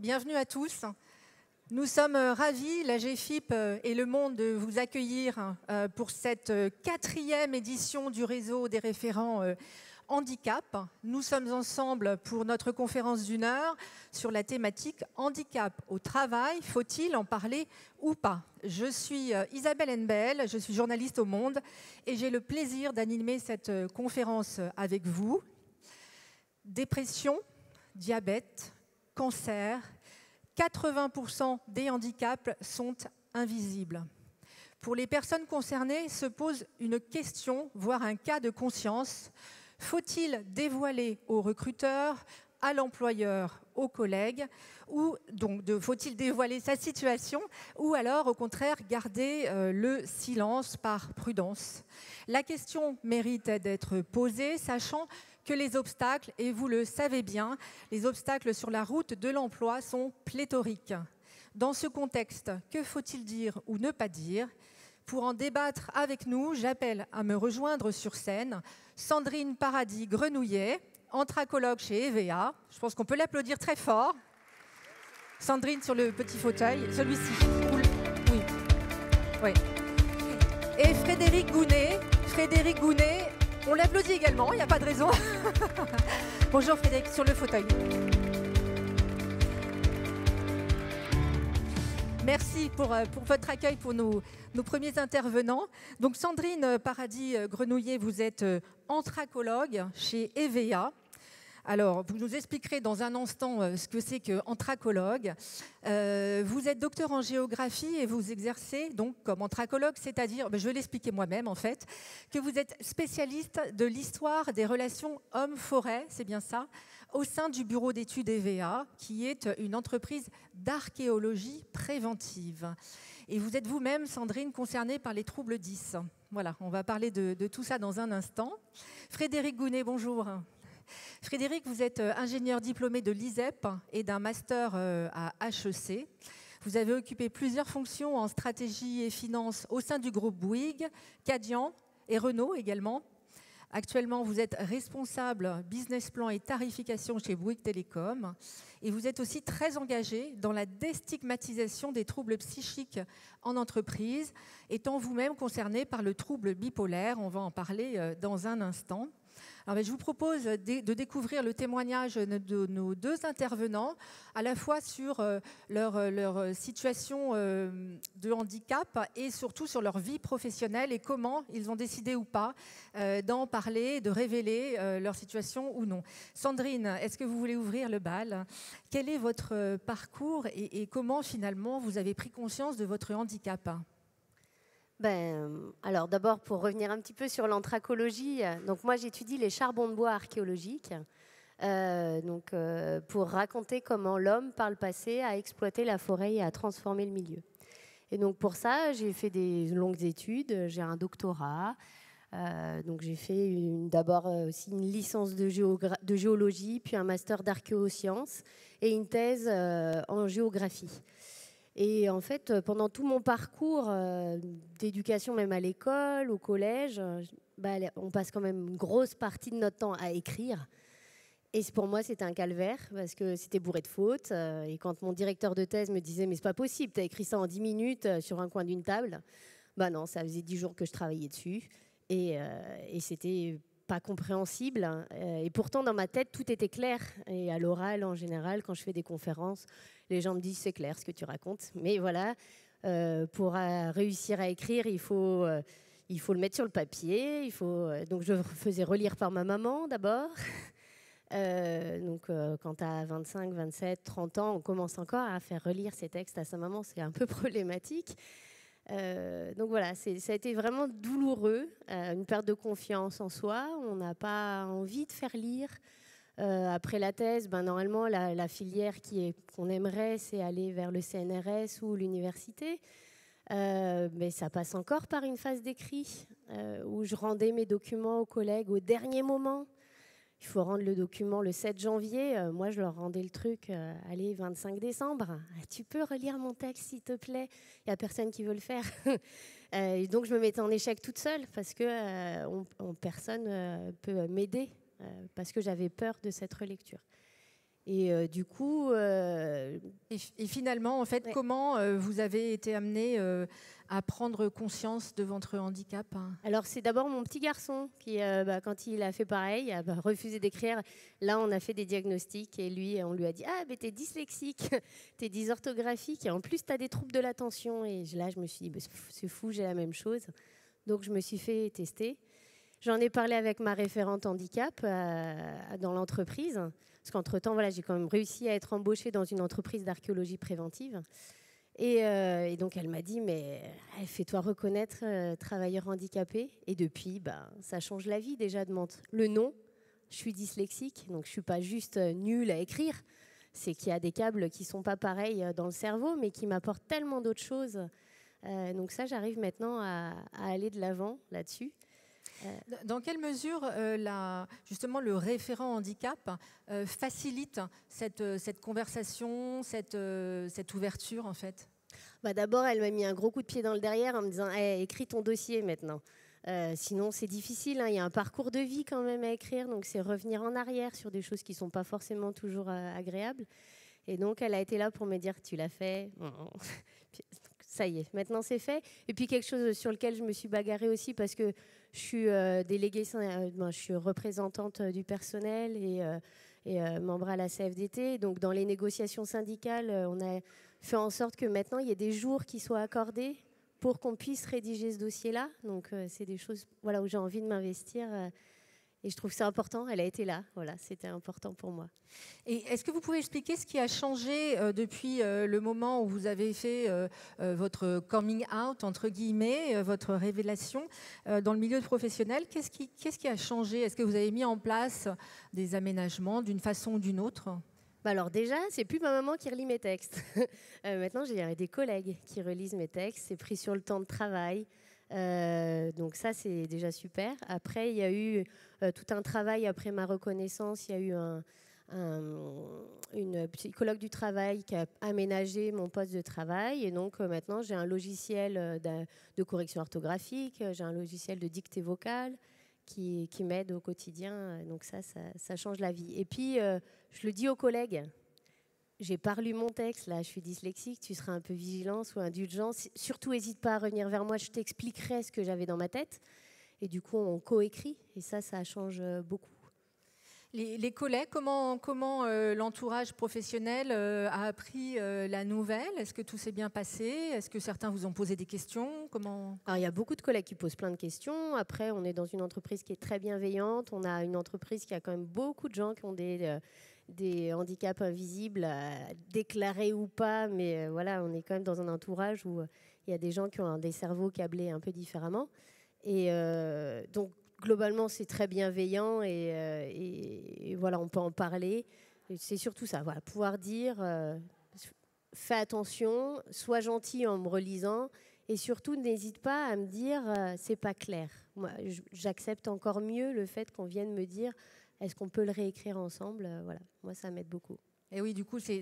bienvenue à tous. Nous sommes ravis, la GFIP et le monde, de vous accueillir pour cette 4e édition du réseau des référents handicap. Nous sommes ensemble pour notre conférence d'1 heure sur la thématique handicap au travail, faut-il en parler ou pas? Je suis Isabelle Henbel, je suis journaliste au Monde et j'ai le plaisir d'animer cette conférence avec vous. Dépression, diabète, cancer, 80% des handicaps sont invisibles. Pour les personnes concernées, se pose une question, voire un cas de conscience. Faut-il dévoiler aux recruteurs, à l'employeur, aux collègues, ou donc faut-il dévoiler sa situation, ou alors au contraire garder le silence par prudence? La question mérite d'être posée, sachant que les obstacles, et vous le savez bien, les obstacles sur la route de l'emploi sont pléthoriques. Dans ce contexte, que faut-il dire ou ne pas dire? Pour en débattre avec nous, j'appelle à me rejoindre sur scène Sandrine Paradis-Grenouillet, anthracologue chez EVA. Je pense qu'on peut l'applaudir très fort. Sandrine sur le petit fauteuil, celui-ci. Oui. Oui. Et Frédéric Gounet, on l'applaudit également, il n'y a pas de raison. Bonjour Frédéric, sur le fauteuil. Merci pour votre accueil pour nos premiers intervenants. Donc Sandrine Paradis-Grenouillet, vous êtes anthracologue chez EVA. Alors, vous nous expliquerez dans un instant ce que c'est qu'anthracologue. Vous êtes docteur en géographie et vous exercez donc comme anthracologue, c'est-à-dire, je vais l'expliquer moi-même en fait, que vous êtes spécialiste de l'histoire des relations hommes-forêt, c'est bien ça, au sein du bureau d'études EVA, qui est une entreprise d'archéologie préventive. Et vous êtes vous-même, Sandrine, concernée par les troubles 10. Voilà, on va parler de tout ça dans un instant. Frédéric Gounet, bonjour. Frédéric, vous êtes ingénieur diplômé de l'ISEP et d'un master à HEC. Vous avez occupé plusieurs fonctions en stratégie et finance au sein du groupe Bouygues, Cadient et Renault également. Actuellement, vous êtes responsable business plan et tarification chez Bouygues Télécom. Et vous êtes aussi très engagé dans la déstigmatisation des troubles psychiques en entreprise, étant vous-même concerné par le trouble bipolaire. On va en parler dans un instant. Alors, je vous propose de découvrir le témoignage de nos deux intervenants, à la fois sur leur situation de handicap et surtout sur leur vie professionnelle et comment ils ont décidé ou pas d'en parler, de révéler leur situation ou non. Sandrine, est-ce que vous voulez ouvrir le bal? Quel est votre parcours et comment finalement vous avez pris conscience de votre handicap? Alors d'abord, pour revenir un petit peu sur l'anthracologie, donc moi j'étudie les charbons de bois archéologiques pour raconter comment l'homme, par le passé, a exploité la forêt et a transformé le milieu. Et donc pour ça, j'ai fait des longues études, j'ai un doctorat, donc j'ai fait d'abord aussi une licence de géologie, puis un master d'archéosciences et une thèse en géographie. Et en fait, pendant tout mon parcours d'éducation, même à l'école, au collège, on passe quand même une grosse partie de notre temps à écrire. Et pour moi, c'était un calvaire parce que c'était bourré de fautes. Et quand mon directeur de thèse me disait « mais c'est pas possible, tu as écrit ça en 10 minutes sur un coin d'une table », non, ça faisait 10 jours que je travaillais dessus. Et c'était pas compréhensible. Et pourtant, dans ma tête, tout était clair. Et à l'oral, en général, quand je fais des conférences, les gens me disent c'est clair ce que tu racontes. Mais voilà, pour réussir à écrire, il faut le mettre sur le papier. Donc je faisais relire par ma maman d'abord. Quand tu as 25, 27, 30 ans, on commence encore à faire relire ses textes à sa maman. C'est un peu problématique. Donc voilà, ça a été vraiment douloureux, une perte de confiance en soi. On n'a pas envie de faire lire. Après la thèse, normalement, la filière qu'on aimerait, c'est aller vers le CNRS ou l'université. Mais ça passe encore par une phase d'écrit où je rendais mes documents aux collègues au dernier moment. Il faut rendre le document le 7 janvier. Moi, je leur rendais le truc, 25 décembre. Tu peux relire mon texte, s'il te plaît? Il n'y a personne qui veut le faire. Et donc, je me mettais en échec toute seule parce que personne ne peut m'aider parce que j'avais peur de cette relecture. Et du coup... Et finalement, en fait, comment vous avez été amené à prendre conscience de votre handicap? Alors, c'est d'abord mon petit garçon qui, quand il a fait pareil, a refusé d'écrire. Là, on a fait des diagnostics et lui, on lui a dit « Ah, mais t'es dyslexique, t'es dysorthographique et en plus, t'as des troubles de l'attention. » Et là, je me suis dit « C'est fou, j'ai la même chose. » Donc, je me suis fait tester. J'en ai parlé avec ma référente handicap dans l'entreprise. Parce qu'entre-temps, voilà, j'ai quand même réussi à être embauchée dans une entreprise d'archéologie préventive. Et donc, elle m'a dit, mais fais-toi reconnaître travailleur handicapé. Et depuis, ça change la vie déjà de le nom. Je suis dyslexique, donc je ne suis pas juste nulle à écrire. C'est qu'il y a des câbles qui ne sont pas pareils dans le cerveau, mais qui m'apportent tellement d'autres choses. Donc ça, j'arrive maintenant à aller de l'avant là-dessus. Dans quelle mesure justement le référent handicap facilite cette conversation, cette ouverture en fait? D'abord, elle m'a mis un gros coup de pied dans le derrière en me disant écris ton dossier maintenant. Sinon, c'est difficile. Il y a un parcours de vie quand même à écrire, donc c'est revenir en arrière sur des choses qui ne sont pas forcément toujours agréables. Et donc, elle a été là pour me dire tu l'as fait. Ça y est, maintenant c'est fait. Et puis quelque chose sur lequel je me suis bagarrée aussi parce que je suis déléguée, je suis représentante du personnel et membre à la CFDT. Donc dans les négociations syndicales, on a fait en sorte que maintenant il y ait des jours qui soient accordés pour qu'on puisse rédiger ce dossier-là. Donc c'est des choses où j'ai envie de m'investir. Et je trouve que c'est important, elle a été là, c'était important pour moi. Et est-ce que vous pouvez expliquer ce qui a changé depuis le moment où vous avez fait votre coming out, entre guillemets, votre révélation dans le milieu professionnel? Qu'est-ce qui a changé? Est-ce que vous avez mis en place des aménagements d'une façon ou d'une autre? Alors déjà, c'est plus ma maman qui relit mes textes. Maintenant, j'ai des collègues qui relisent mes textes, c'est pris sur le temps de travail. Donc ça, c'est déjà super. Après, il y a eu tout un travail après ma reconnaissance. Il y a eu une psychologue du travail qui a aménagé mon poste de travail. Et donc maintenant, j'ai un logiciel de correction orthographique, j'ai un logiciel de dictée vocale qui m'aide au quotidien. Donc ça change la vie. Et puis, je le dis aux collègues. J'ai pas relu mon texte, là, je suis dyslexique, tu seras un peu vigilant, sois indulgent. Surtout, n'hésite pas à revenir vers moi, je t'expliquerai ce que j'avais dans ma tête. Et du coup, on coécrit, et ça change beaucoup. Les collègues, comment l'entourage professionnel a appris la nouvelle? Est-ce que tout s'est bien passé? Est-ce que certains vous ont posé des questions? Alors, il y a beaucoup de collègues qui posent plein de questions. Après, on est dans une entreprise qui est très bienveillante. On a une entreprise qui a quand même beaucoup de gens qui ont des handicaps invisibles, déclarés ou pas, mais on est quand même dans un entourage où il y a des gens qui ont des cerveaux câblés un peu différemment. Et donc, globalement, c'est très bienveillant et on peut en parler. Et c'est surtout ça, pouvoir dire fais attention, sois gentil en me relisant et surtout n'hésite pas à me dire c'est pas clair. Moi, j'accepte encore mieux le fait qu'on vienne me dire est-ce qu'on peut le réécrire ensemble. Moi, ça m'aide beaucoup. Et oui, du coup, c'est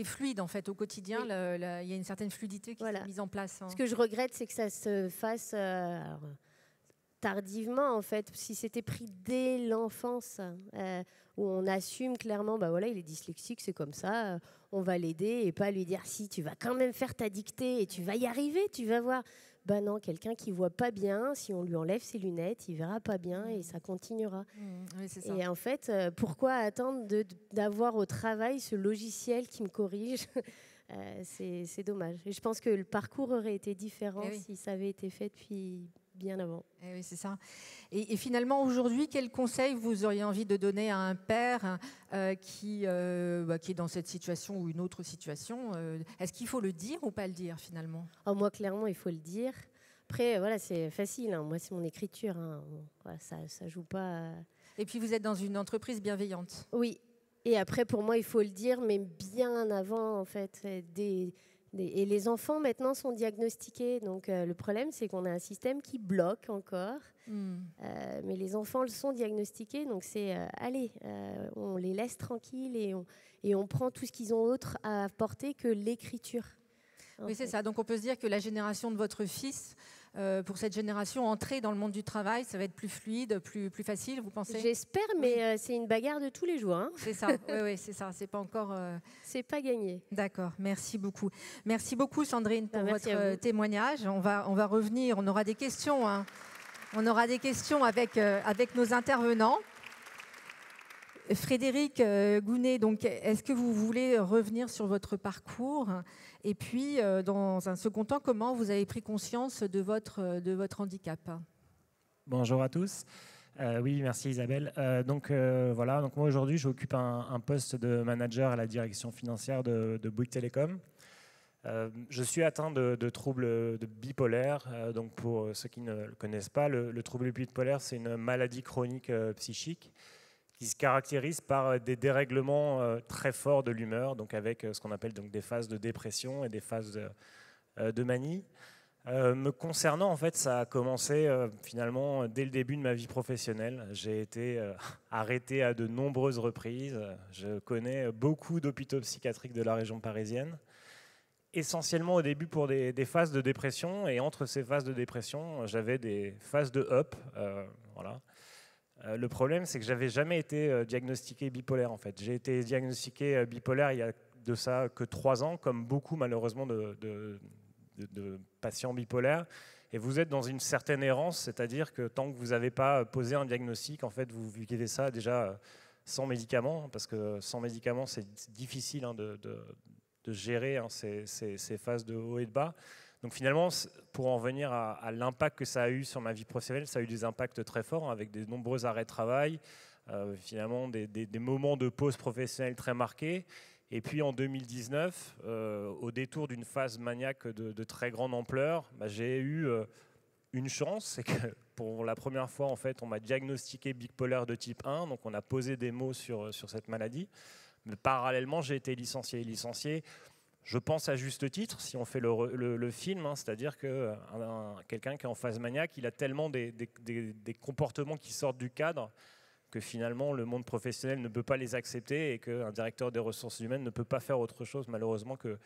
fluide en fait au quotidien. Oui. Il y a une certaine fluidité qui s'est mise en place. Ce que je regrette, c'est que ça se fasse tardivement en fait. Si c'était pris dès l'enfance, où on assume clairement, il est dyslexique, c'est comme ça, on va l'aider et pas lui dire si tu vas quand même faire ta dictée et tu vas y arriver, tu vas voir. Non, quelqu'un qui voit pas bien, si on lui enlève ses lunettes, il verra pas bien et ça continuera. Oui, c'est ça. Et en fait, pourquoi attendre d'avoir au travail ce logiciel qui me corrige? C'est dommage. Et je pense que le parcours aurait été différent si ça avait été fait depuis bien avant. Et oui, c'est ça. Et finalement, aujourd'hui, quel conseil vous auriez envie de donner à un père qui est dans cette situation ou une autre situation? Est-ce qu'il faut le dire ou pas le dire finalement? Moi, clairement, il faut le dire. Après, c'est facile. Hein. Moi, c'est mon écriture. Hein. Ça joue pas. Et puis, vous êtes dans une entreprise bienveillante. Oui. Et après, pour moi, il faut le dire, mais bien avant, en fait. Et les enfants, maintenant, sont diagnostiqués. Donc, le problème, c'est qu'on a un système qui bloque encore. Mais les enfants le sont diagnostiqués. Donc, c'est, on les laisse tranquilles et on prend tout ce qu'ils ont autre à apporter que l'écriture. Oui, c'est ça. Donc, on peut se dire que la génération de votre fils pour cette génération, entrer dans le monde du travail, ça va être plus fluide, plus facile, vous pensez? J'espère, mais c'est une bagarre de tous les jours. Hein. C'est ça, oui, c'est ça. C'est pas encore. C'est pas gagné. D'accord, merci beaucoup. Merci beaucoup, Sandrine, pour votre témoignage. On va revenir, on aura des questions. Hein. On aura des questions avec nos intervenants. Frédéric Gounet, donc, est-ce que vous voulez revenir sur votre parcours? Et puis, dans un second temps, comment vous avez pris conscience de votre handicap? Bonjour à tous. Oui, merci Isabelle. Donc moi aujourd'hui, j'occupe un poste de manager à la direction financière de Bouygues Télécom. Je suis atteint de troubles bipolaires. Donc pour ceux qui ne le connaissent pas, le trouble bipolaire, c'est une maladie chronique psychique qui se caractérise par des dérèglements très forts de l'humeur, donc avec ce qu'on appelle donc des phases de dépression et des phases de manie. Me concernant, en fait, ça a commencé finalement dès le début de ma vie professionnelle. J'ai été arrêté à de nombreuses reprises. Je connais beaucoup d'hôpitaux psychiatriques de la région parisienne, essentiellement au début pour des phases de dépression. Et entre ces phases de dépression, j'avais des phases de up. Voilà. Le problème, c'est que j'avais jamais été diagnostiqué bipolaire, en fait. J'ai été diagnostiqué bipolaire il y a de ça que 3 ans, comme beaucoup malheureusement de patients bipolaires. Et vous êtes dans une certaine errance, c'est-à-dire que tant que vous n'avez pas posé un diagnostic, en fait, vous vivez ça déjà sans médicaments, parce que sans médicaments, c'est difficile de gérer ces phases de haut et de bas. Donc finalement, pour en venir à l'impact que ça a eu sur ma vie professionnelle, ça a eu des impacts très forts, avec de nombreux arrêts de travail, finalement des moments de pause professionnelle très marqués. Et puis en 2019, au détour d'une phase maniaque de très grande ampleur, j'ai eu une chance, c'est que pour la première fois, en fait, on m'a diagnostiqué bipolaire de type 1, donc on a posé des mots sur cette maladie. Mais parallèlement, j'ai été licencié. Je pense à juste titre, si on fait le film, hein, c'est-à-dire que quelqu'un qui est en phase maniaque, il a tellement des comportements qui sortent du cadre que finalement le monde professionnel ne peut pas les accepter et qu'un directeur des ressources humaines ne peut pas faire autre chose malheureusement que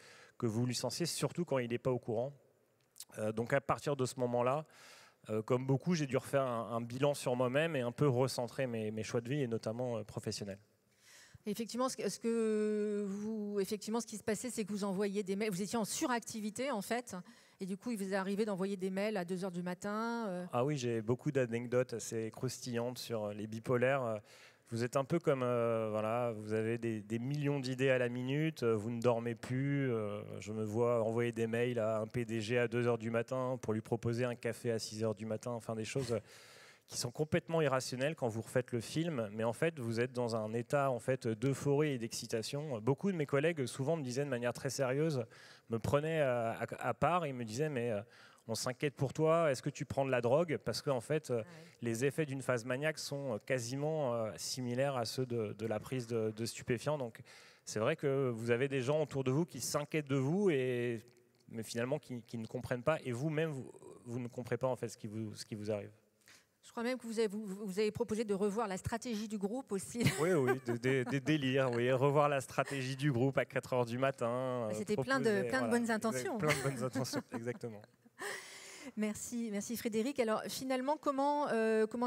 vous licencier, surtout quand il n'est pas au courant. Donc à partir de ce moment-là, comme beaucoup, j'ai dû refaire un bilan sur moi-même et un peu recentrer mes choix de vie et notamment professionnels. Effectivement, ce qui se passait, c'est que vous envoyiez des mails. Vous étiez en suractivité, en fait. Et du coup, il vous est arrivé d'envoyer des mails à 2h du matin. Ah oui, j'ai beaucoup d'anecdotes assez croustillantes sur les bipolaires. Vous êtes un peu comme, vous avez des millions d'idées à la minute, vous ne dormez plus. Je me vois envoyer des mails à un PDG à 2h du matin pour lui proposer un café à 6h du matin. Enfin, des choses qui sont complètement irrationnelles quand vous refaites le film, mais en fait vous êtes dans un état en fait d'euphorie et d'excitation. Beaucoup de mes collègues souvent me disaient de manière très sérieuse, me prenaient à part et me disaient mais on s'inquiète pour toi, est-ce que tu prends de la drogue? Parce que en fait les effets d'une phase maniaque sont quasiment similaires à ceux de la prise de stupéfiants. Donc c'est vrai que vous avez des gens autour de vous qui s'inquiètent de vous mais finalement qui ne comprennent pas, et vous-même vous ne comprenez pas en fait ce qui vous arrive. Je crois même que vous avez proposé de revoir la stratégie du groupe aussi. Oui, des délires, oui. Revoir la stratégie du groupe à 4h du matin. C'était plein de bonnes intentions. Plein de bonnes intentions, exactement. Merci Frédéric. Alors finalement, comment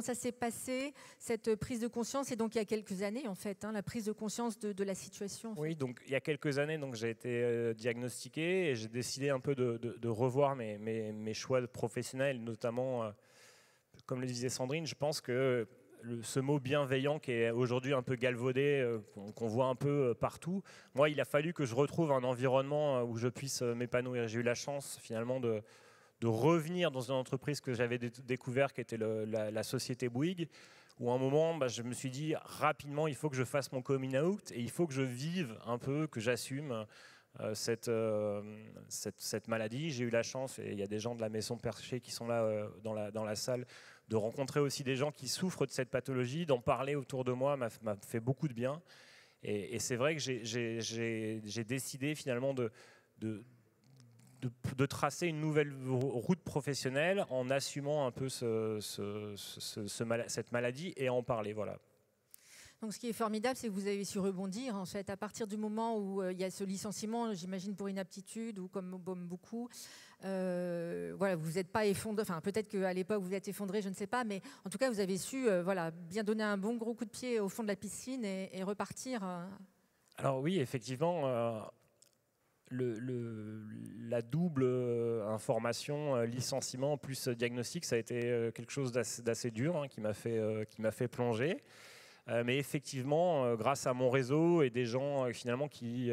ça s'est passé, cette prise de conscience? Et donc il y a quelques années, en fait, la prise de conscience de la situation. Oui, donc il y a quelques années, donc, j'ai été diagnostiqué et j'ai décidé un peu de revoir mes choix professionnels, notamment... Comme le disait Sandrine, je pense que ce mot bienveillant qui est aujourd'hui un peu galvaudé, qu'on voit un peu partout, moi, il a fallu que je retrouve un environnement où je puisse m'épanouir. J'ai eu la chance finalement de revenir dans une entreprise que j'avais découverte, qui était la société Bouygues, où à un moment, je me suis dit rapidement, il faut que je fasse mon coming out et il faut que je vive un peu, que j'assume cette maladie. J'ai eu la chance, et il y a des gens de la Maison Perchée qui sont là dans la salle, de rencontrer aussi des gens qui souffrent de cette pathologie, d'en parler autour de moi m'a fait beaucoup de bien. Et c'est vrai que j'ai décidé finalement de tracer une nouvelle route professionnelle en assumant un peu cette maladie et en parler. Voilà. Donc, ce qui est formidable, c'est que vous avez su rebondir. En fait, à partir du moment où il y a ce licenciement, j'imagine pour inaptitude ou comme beaucoup, voilà, vous n'êtes pas effondré. Enfin, peut-être qu'à l'époque vous êtes effondré, je ne sais pas, mais en tout cas, vous avez su, voilà, bien donner un bon gros coup de pied au fond de la piscine et repartir. Alors oui, effectivement. La double information, licenciement plus diagnostic, ça a été quelque chose d'assez dur, hein, qui m'a fait plonger. Mais effectivement, grâce à mon réseau et des gens finalement qui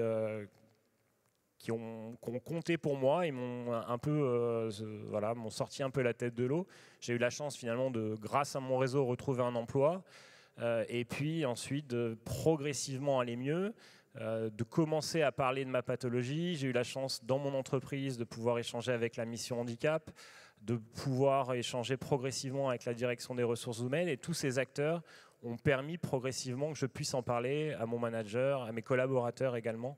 ont compté pour moi, ils m'ont un peu, voilà, m'ont sorti un peu la tête de l'eau. J'ai eu la chance finalement de, grâce à mon réseau, retrouver un emploi, et puis ensuite de progressivement aller mieux. De commencer à parler de ma pathologie. J'ai eu la chance dans mon entreprise de pouvoir échanger avec la mission handicap, de pouvoir échanger progressivement avec la direction des ressources humaines, et tous ces acteurs ont permis progressivement que je puisse en parler à mon manager, à mes collaborateurs également,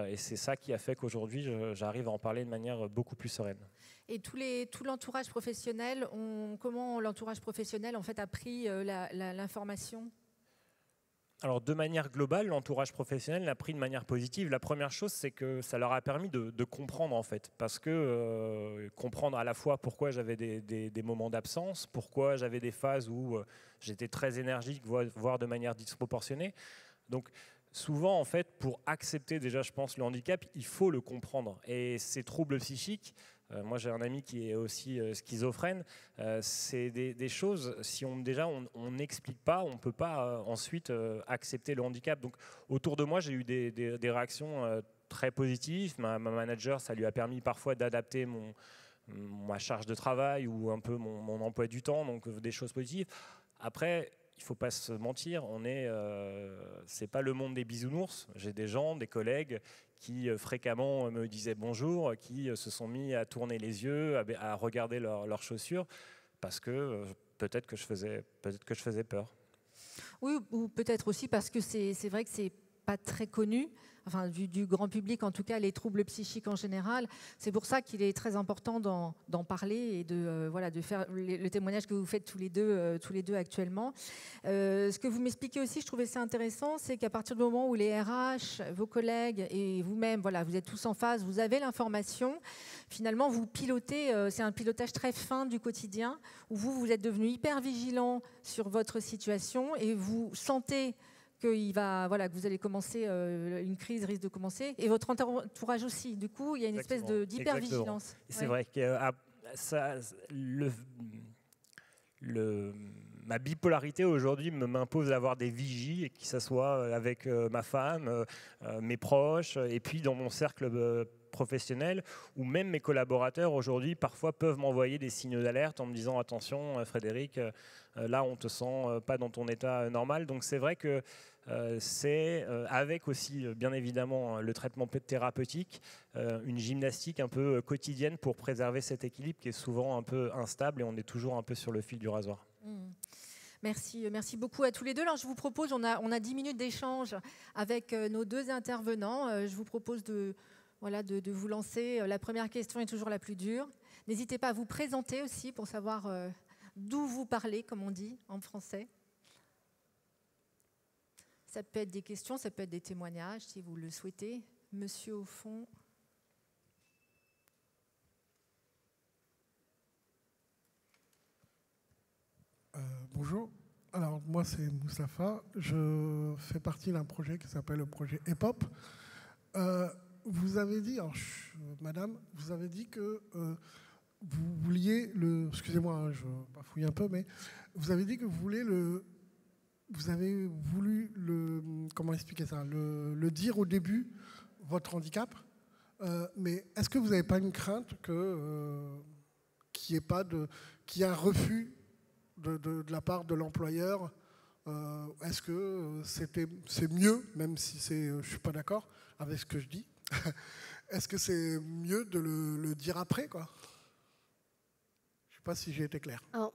et c'est ça qui a fait qu'aujourd'hui j'arrive à en parler de manière beaucoup plus sereine. Et tout l'entourage professionnel, comment l'entourage professionnel en fait a pris l'information ? Alors, de manière globale, l'entourage professionnel l'a pris de manière positive. La première chose, c'est que ça leur a permis de comprendre, en fait. Parce que comprendre à la fois pourquoi j'avais des moments d'absence, pourquoi j'avais des phases où j'étais très énergique, voire de manière disproportionnée. Donc, souvent, en fait, pour accepter déjà, je pense, le handicap, il faut le comprendre. Et ces troubles psychiques, moi j'ai un ami qui est aussi schizophrène, c'est des choses, si on n'explique pas, on ne peut pas ensuite accepter le handicap. Donc autour de moi, j'ai eu des réactions très positives. Ma manager, ça lui a permis parfois d'adapter ma charge de travail ou un peu mon emploi du temps, donc des choses positives. Après, il ne faut pas se mentir, c'est pas le monde des bisounours. J'ai des gens, des collègues qui fréquemment me disaient bonjour, qui se sont mis à tourner les yeux, à regarder leurs chaussures, parce que peut-être que je faisais peur. Oui, ou peut-être aussi parce que c'est vrai que c'est pas très connu, enfin du grand public en tout cas, les troubles psychiques en général. C'est pour ça qu'il est très important d'en parler et de faire le témoignage que vous faites tous les deux actuellement. Ce que vous m'expliquez aussi, je trouvais ça intéressant, c'est qu'à partir du moment où les RH, vos collègues et vous-même, voilà, vous êtes tous en phase, vous avez l'information, finalement vous pilotez, c'est un pilotage très fin du quotidien, où vous êtes devenu hyper vigilant sur votre situation et vous sentez que vous allez commencer, une crise risque de commencer, et votre entourage aussi. Du coup, il y a une espèce d'hypervigilance. C'est vrai que ma bipolarité aujourd'hui m'impose d'avoir des vigies, et que ce soit avec ma femme, mes proches, et puis dans mon cercle professionnel, ou même mes collaborateurs aujourd'hui parfois peuvent m'envoyer des signaux d'alerte en me disant attention Frédéric, là on te sent pas dans ton état normal. Donc c'est vrai que c'est avec aussi bien évidemment le traitement thérapeutique, une gymnastique un peu quotidienne pour préserver cet équilibre qui est souvent un peu instable et on est toujours un peu sur le fil du rasoir. Merci beaucoup à tous les deux. Alors je vous propose, on a 10 minutes d'échange avec nos deux intervenants. Je vous propose de vous lancer. La première question est toujours la plus dure. N'hésitez pas à vous présenter aussi pour savoir d'où vous parlez, comme on dit en français. Ça peut être des questions, ça peut être des témoignages, si vous le souhaitez. Monsieur au fond. Bonjour. Alors, moi, c'est Moustapha. Je fais partie d'un projet qui s'appelle le projet EPOP. Vous avez dit, madame, vous avez dit que vous vouliez excusez-moi, je bafouille un peu, mais vous avez dit que vous avez voulu comment expliquer ça, le dire au début, votre handicap, mais est-ce que vous n'avez pas une crainte qu'il n'y ait un refus de la part de l'employeur? Est-ce que c'est mieux, même si je ne suis pas d'accord avec ce que je dis, est-ce que c'est mieux de le dire après, quoi? Je ne sais pas si j'ai été clair. Alors,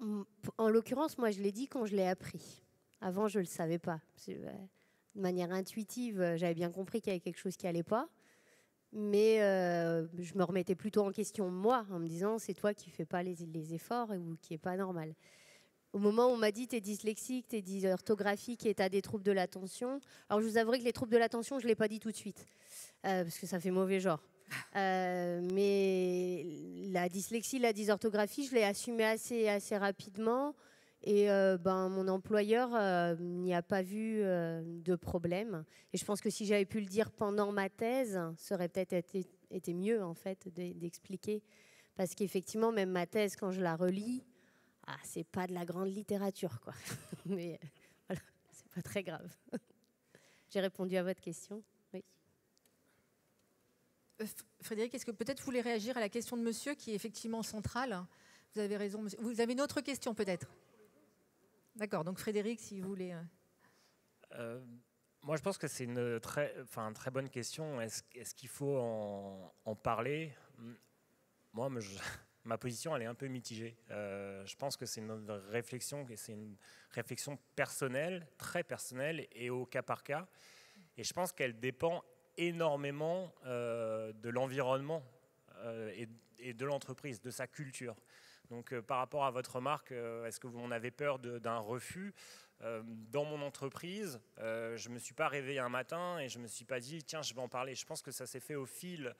en l'occurrence, moi, je l'ai dit quand je l'ai appris. Avant, je ne le savais pas. De manière intuitive, j'avais bien compris qu'il y avait quelque chose qui n'allait pas. Mais je me remettais plutôt en question moi, en me disant c'est toi qui ne fais pas les efforts ou qui n'est pas normal. Au moment où on m'a dit t'es dyslexique, t'es dysorthographique et t'as des troubles de l'attention. Alors je vous avouerai que les troubles de l'attention, je ne l'ai pas dit tout de suite, parce que ça fait mauvais genre. Mais la dyslexie, la dysorthographie, je l'ai assumé assez rapidement. Et mon employeur n'y a pas vu de problème. Et je pense que si j'avais pu le dire pendant ma thèse, ça aurait peut-être été mieux en fait d'expliquer. Parce qu'effectivement, même ma thèse, quand je la relis, c'est pas de la grande littérature, quoi. Mais voilà, c'est pas très grave. J'ai répondu à votre question. Oui. Frédéric, est-ce que peut-être vous voulez réagir à la question de monsieur qui est effectivement centrale? Vous avez raison, monsieur. Vous avez une autre question peut-être? D'accord, donc Frédéric, si vous voulez... Moi, je pense que c'est une très bonne question. Est-ce qu'il faut en parler? Moi, ma position, elle est un peu mitigée. Je pense que c'est une réflexion personnelle, très personnelle et au cas par cas. Et je pense qu'elle dépend énormément de l'environnement et de l'entreprise, de sa culture. Donc par rapport à votre remarque, est-ce que vous en avez peur d'un refus? Dans mon entreprise, je ne me suis pas réveillé un matin et je ne me suis pas dit tiens, je vais en parler. Je pense que ça s'est fait au fil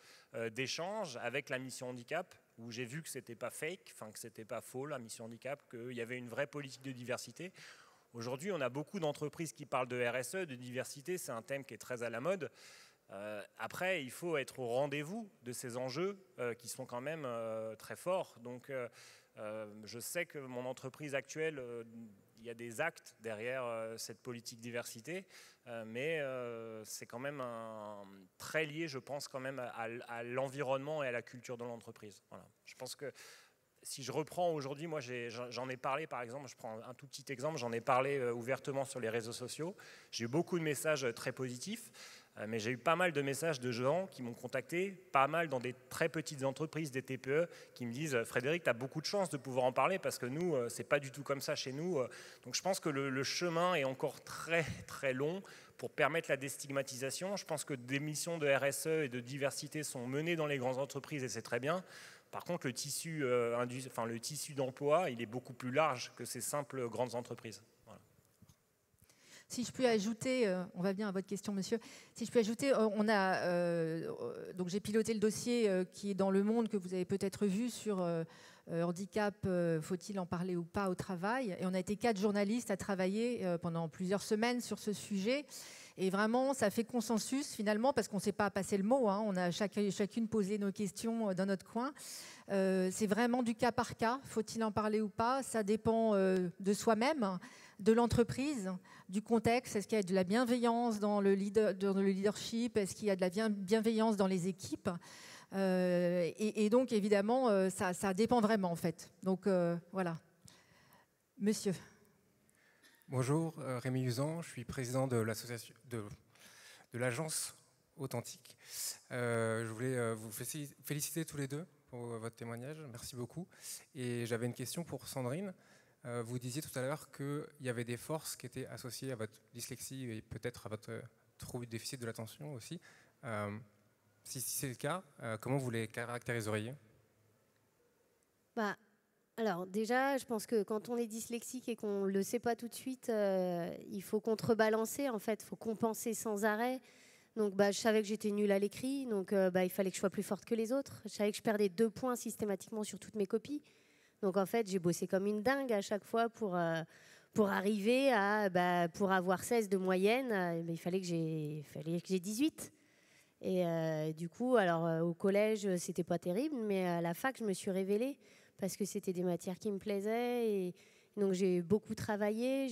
d'échanges avec la mission handicap, où j'ai vu que ce n'était pas fake, que ce n'était pas faux la mission handicap, qu'il y avait une vraie politique de diversité. Aujourd'hui, on a beaucoup d'entreprises qui parlent de RSE, de diversité, c'est un thème qui est très à la mode. Après, il faut être au rendez-vous de ces enjeux qui sont quand même très forts. Donc, je sais que mon entreprise actuelle, il y a des actes derrière cette politique diversité, mais c'est quand même très lié, je pense, quand même à l'environnement et à la culture de l'entreprise. Voilà. Je pense que si je reprends aujourd'hui, moi j'en ai parlé par exemple, je prends un tout petit exemple, j'en ai parlé ouvertement sur les réseaux sociaux. J'ai eu beaucoup de messages très positifs, mais j'ai eu pas mal de messages de gens qui m'ont contacté, pas mal dans des très petites entreprises, des TPE, qui me disent « Frédéric, tu as beaucoup de chance de pouvoir en parler parce que nous, c'est pas du tout comme ça chez nous. » Donc je pense que le chemin est encore très très long pour permettre la déstigmatisation. Je pense que des missions de RSE et de diversité sont menées dans les grandes entreprises et c'est très bien. Par contre, le tissu d'emploi, il est beaucoup plus large que ces simples grandes entreprises. Voilà. Si je puis ajouter, on va bien à votre question, monsieur. Si je puis ajouter, donc j'ai piloté le dossier qui est dans Le Monde, que vous avez peut-être vu, sur handicap, faut-il en parler ou pas au travail. Et on a été 4 journalistes à travailler pendant plusieurs semaines sur ce sujet. Et vraiment, ça fait consensus finalement, parce qu'on ne s'est pas passé le mot. On a chacune posé nos questions dans notre coin. C'est vraiment du cas par cas. Faut-il en parler ou pas? Ça dépend de soi-même, de l'entreprise, du contexte. Est-ce qu'il y a de la bienveillance dans le leadership? Est-ce qu'il y a de la bienveillance dans les équipes? Et donc, évidemment, ça dépend vraiment, en fait. Donc, voilà. Monsieur. Bonjour, Rémi Usan, je suis président de l'association de l'agence Authentique. Je voulais vous féliciter tous les deux pour votre témoignage, merci beaucoup. Et j'avais une question pour Sandrine. Vous disiez tout à l'heure qu'il y avait des forces qui étaient associées à votre dyslexie et peut-être à votre trouble de déficit de l'attention aussi. Si c'est le cas, comment vous les caractériseriez? Alors déjà, je pense que quand on est dyslexique et qu'on ne le sait pas tout de suite, il faut contrebalancer, en fait, il faut compenser sans arrêt. Donc je savais que j'étais nulle à l'écrit, donc il fallait que je sois plus forte que les autres. Je savais que je perdais 2 points systématiquement sur toutes mes copies. Donc en fait, j'ai bossé comme une dingue à chaque fois pour arriver à, pour avoir 16 de moyenne, il fallait que j'ai 18. Et du coup, alors au collège, c'était pas terrible, mais à la fac, je me suis révélée parce que c'était des matières qui me plaisaient. Et donc j'ai beaucoup travaillé.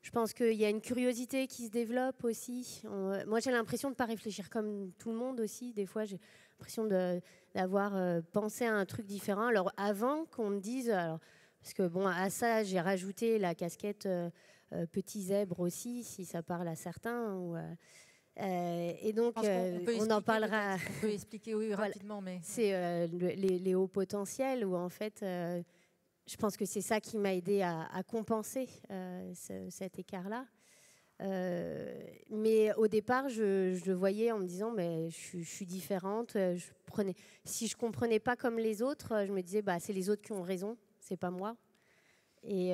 Je pense qu'il y a une curiosité qui se développe aussi. Moi, j'ai l'impression de ne pas réfléchir comme tout le monde aussi. Des fois, j'ai l'impression d'avoir pensé à un truc différent. Alors avant qu'on me dise... parce que bon, à ça, j'ai rajouté la casquette petit zèbre aussi, si ça parle à certains. Et donc, on en parlera. On peut expliquer oui, rapidement. Mais... C'est les hauts potentiels où en fait, je pense que c'est ça qui m'a aidé à compenser cet écart-là. Mais au départ, je le voyais en me disant, mais je suis différente. Si je comprenais pas comme les autres, je me disais, c'est les autres qui ont raison, c'est pas moi. Et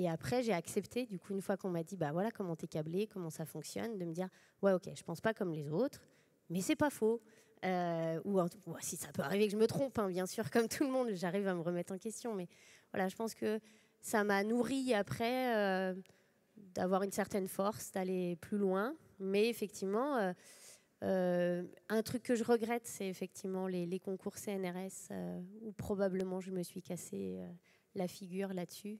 après, j'ai accepté, du coup, une fois qu'on m'a dit, bah voilà comment t'es câblé, comment ça fonctionne, de me dire, ouais, ok, je pense pas comme les autres, mais c'est pas faux. Ou si ça peut arriver que je me trompe, hein, bien sûr, comme tout le monde, j'arrive à me remettre en question. Mais voilà, je pense que ça m'a nourri après d'avoir une certaine force, d'aller plus loin. Mais effectivement, un truc que je regrette, c'est effectivement les concours CNRS, où probablement je me suis cassé la figure là-dessus.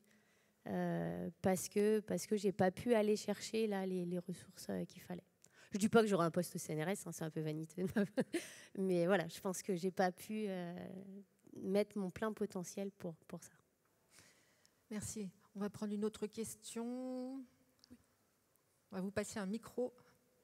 Parce que j'ai pas pu aller chercher là, les ressources qu'il fallait. Je dis pas que j'aurai un poste au CNRS, hein, c'est un peu vaniteux, mais voilà, je pense que j'ai pas pu mettre mon plein potentiel pour ça. Merci. On va prendre une autre question. On va vous passer un micro.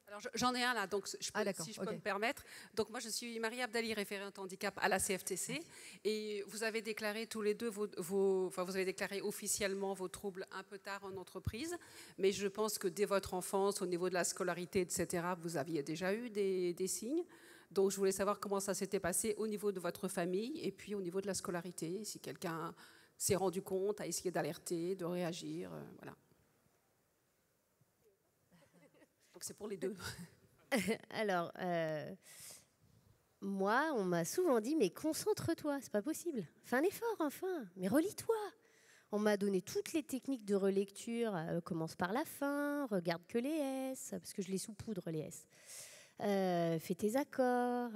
Alors j'en ai un là, donc si je peux me permettre. Donc moi je suis Marie Abdali, référente handicap à la CFTC, et vous avez déclaré tous les deux vous avez déclaré officiellement vos troubles un peu tard en entreprise, mais je pense que dès votre enfance, au niveau de la scolarité, etc., vous aviez déjà eu des signes. Donc je voulais savoir comment ça s'était passé au niveau de votre famille et puis au niveau de la scolarité, si quelqu'un s'est rendu compte, a essayé d'alerter, de réagir, voilà. Donc c'est pour les deux. Alors, moi, on m'a souvent dit, mais concentre-toi, c'est pas possible. Fais un effort, enfin, mais relis-toi. On m'a donné toutes les techniques de relecture. Commence par la fin, regarde que les S, parce que je les saupoudre, les S. Fais tes accords.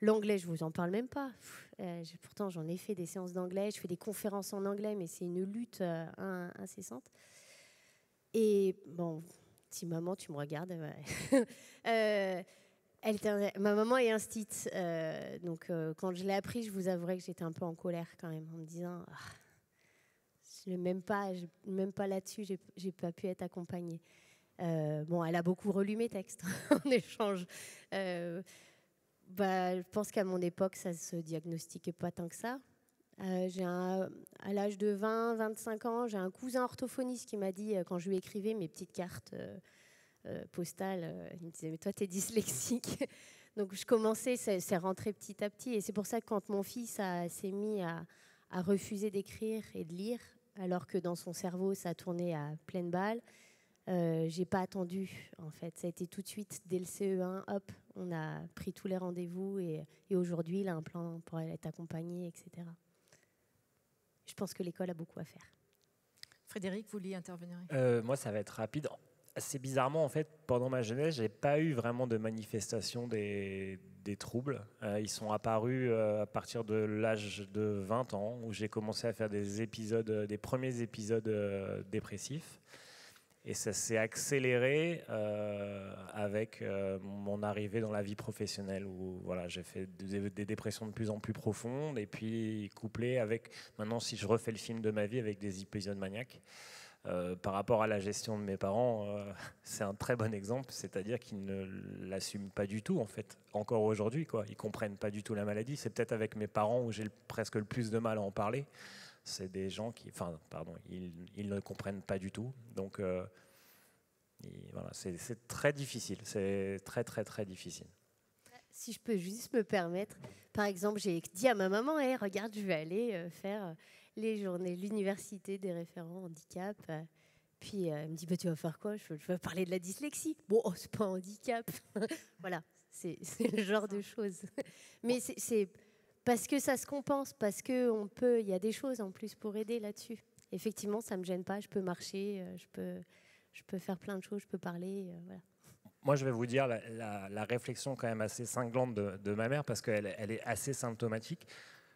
L'anglais, je vous en parle même pas. Pourtant, j'en ai fait des séances d'anglais. Je fais des conférences en anglais, mais c'est une lutte incessante. Et bon... Si maman, tu me regardes, ma maman est instite, donc quand je l'ai appris, je vous avouerai que j'étais un peu en colère quand même, en me disant, même pas là-dessus, j'ai pas pu être accompagnée. Bon, elle a beaucoup relu mes textes en échange. Je pense qu'à mon époque, ça se diagnostiquait pas tant que ça. À l'âge de 20-25 ans, j'ai un cousin orthophoniste qui m'a dit, quand je lui écrivais mes petites cartes postales, il me disait, mais toi, t'es dyslexique. Donc, je commençais, c'est rentré petit à petit. Et c'est pour ça que quand mon fils s'est mis à refuser d'écrire et de lire, alors que dans son cerveau, ça tournait à pleine balle, j'ai pas attendu, en fait. Ça a été tout de suite, dès le CE1, hop, on a pris tous les rendez-vous. Et aujourd'hui, il a un plan pour être accompagné, etc. Je pense que l'école a beaucoup à faire. Frédéric, vous vouliez intervenir? Moi, ça va être rapide. Assez bizarrement, en fait, pendant ma jeunesse, je n'ai pas eu vraiment de manifestation des troubles. Ils sont apparus à partir de l'âge de 20 ans, où j'ai commencé à faire des premiers épisodes dépressifs. Et ça s'est accéléré avec mon arrivée dans la vie professionnelle où voilà, j'ai fait des dépressions de plus en plus profondes et puis couplé avec, maintenant si je refais le film de ma vie, avec des épisodes maniaques. Par rapport à la gestion de mes parents, c'est un très bon exemple, c'est-à-dire qu'ils ne l'assument pas du tout en fait, encore aujourd'hui, quoi. Ils ne comprennent pas du tout la maladie. C'est peut-être avec mes parents où j'ai presque le plus de mal à en parler. C'est des gens qui, ils ne comprennent pas du tout. Donc, voilà, c'est très difficile. C'est très, très, très difficile. Si je peux juste me permettre, par exemple, j'ai dit à ma maman, hey, regarde, je vais aller faire les journées, l'université des référents handicap. Puis elle me dit, bah, tu vas faire quoi? Je vais parler de la dyslexie. Bon, c'est pas un handicap. Voilà, c'est le genre de choses. Mais c'est parce que ça se compense, parce qu'il y a des choses en plus pour aider là-dessus. Effectivement, ça ne me gêne pas, je peux marcher, je peux faire plein de choses, je peux parler. Voilà. Moi, je vais vous dire la réflexion quand même assez cinglante de ma mère, parce qu'elle est assez symptomatique.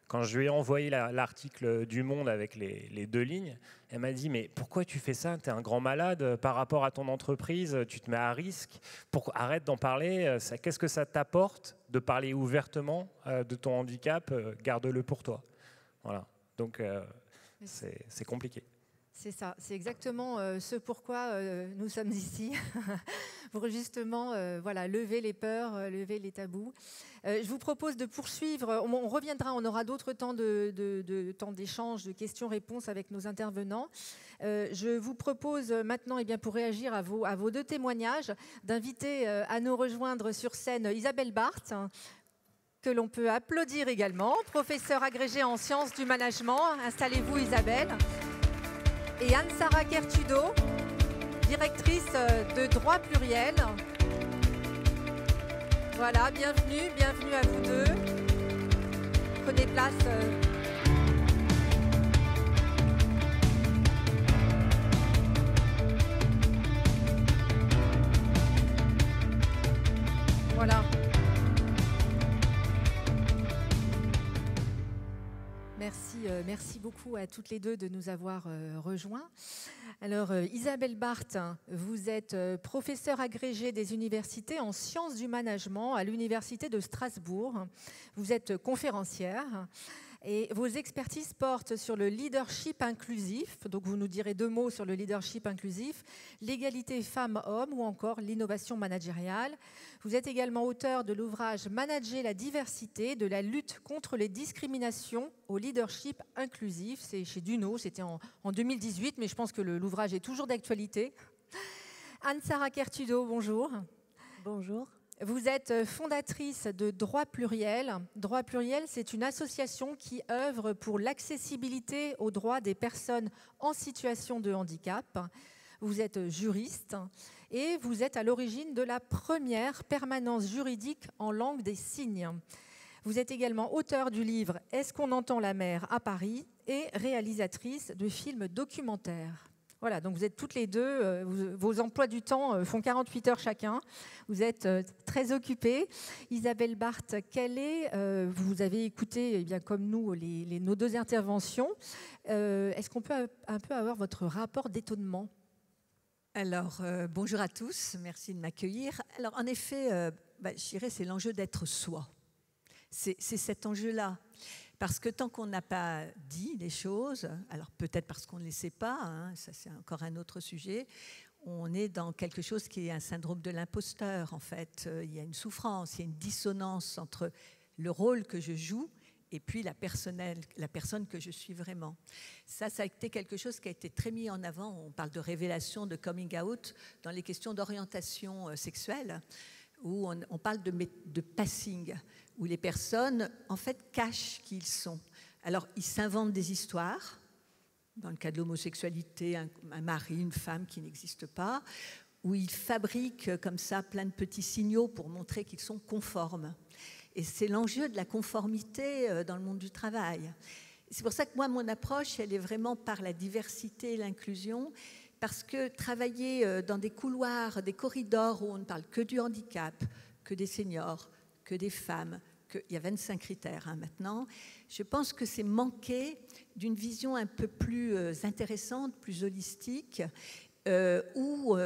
Quand je lui ai envoyé l'article du Monde avec les 2 lignes, elle m'a dit « Mais pourquoi tu fais ça? Tu es un grand malade par rapport à ton entreprise, tu te mets à risque. Arrête d'en parler. Qu'est-ce que ça t'apporte de parler ouvertement de ton handicap? Garde-le pour toi. » Voilà. Donc, c'est compliqué. C'est ça, c'est exactement ce pourquoi nous sommes ici, pour justement lever les peurs, lever les tabous. Je vous propose de poursuivre, on reviendra, on aura d'autres temps temps d'échange, de questions-réponses avec nos intervenants. Je vous propose maintenant, pour réagir à vos 2 témoignages, d'inviter à nous rejoindre sur scène Isabelle Barthes, que l'on peut applaudir également, professeure agrégée en sciences du management. Installez-vous Isabelle. et Anne-Sara Kertudo, directrice de Droit Pluriel. Voilà, bienvenue à vous deux. Prenez place. Voilà. Merci beaucoup à toutes les deux de nous avoir rejoints. Alors, Isabelle Barthes, vous êtes professeure agrégée des universités en sciences du management à l'Université de Strasbourg. Vous êtes conférencière et vos expertises portent sur le leadership inclusif. Donc, vous nous direz 2 mots sur le leadership inclusif, l'égalité femmes-hommes ou encore l'innovation managériale. Vous êtes également auteur de l'ouvrage « Manager la diversité, de la lutte contre les discriminations au leadership inclusif ». C'est chez Duno, c'était en 2018, mais je pense que l'ouvrage est toujours d'actualité. Anne-Sara Kertudo, bonjour. Bonjour. Vous êtes fondatrice de Droit Pluriel. Droit Pluriel, c'est une association qui œuvre pour l'accessibilité aux droits des personnes en situation de handicap. Vous êtes juriste et vous êtes à l'origine de la première permanence juridique en langue des signes. Vous êtes également auteure du livre « Est-ce qu'on entend la mer à Paris ?» et réalisatrice de films documentaires. Voilà, donc vous êtes toutes les deux, vos emplois du temps font 48 heures chacun. Vous êtes très occupées. Isabelle Barthes, vous avez écouté, eh bien, comme nous, nos 2 interventions. Est-ce qu'on peut un peu avoir votre rapport d'étonnement ? Alors, bonjour à tous, merci de m'accueillir. Alors, en effet, je dirais c'est l'enjeu d'être soi. C'est cet enjeu-là. Parce que tant qu'on n'a pas dit les choses, alors peut-être parce qu'on ne les sait pas, hein, ça c'est encore un autre sujet, on est dans quelque chose qui est un syndrome de l'imposteur en fait. Il y a une souffrance, il y a une dissonance entre le rôle que je joue et puis la personne que je suis vraiment. Ça a été quelque chose qui a été très mis en avant. On parle de révélation, de coming out dans les questions d'orientation sexuelle, où on parle de passing, où les personnes, en fait, cachent qui ils sont. Alors, ils s'inventent des histoires, dans le cas de l'homosexualité, un mari, une femme qui n'existe pas, où ils fabriquent comme ça plein de petits signaux pour montrer qu'ils sont conformes. Et c'est l'enjeu de la conformité dans le monde du travail. C'est pour ça que moi, mon approche, elle est vraiment par la diversité et l'inclusion, parce que travailler dans des couloirs, des corridors où on ne parle que du handicap, que des seniors, que des femmes, il y a 25 critères maintenant, je pense que c'est manquer d'une vision un peu plus intéressante, plus holistique, où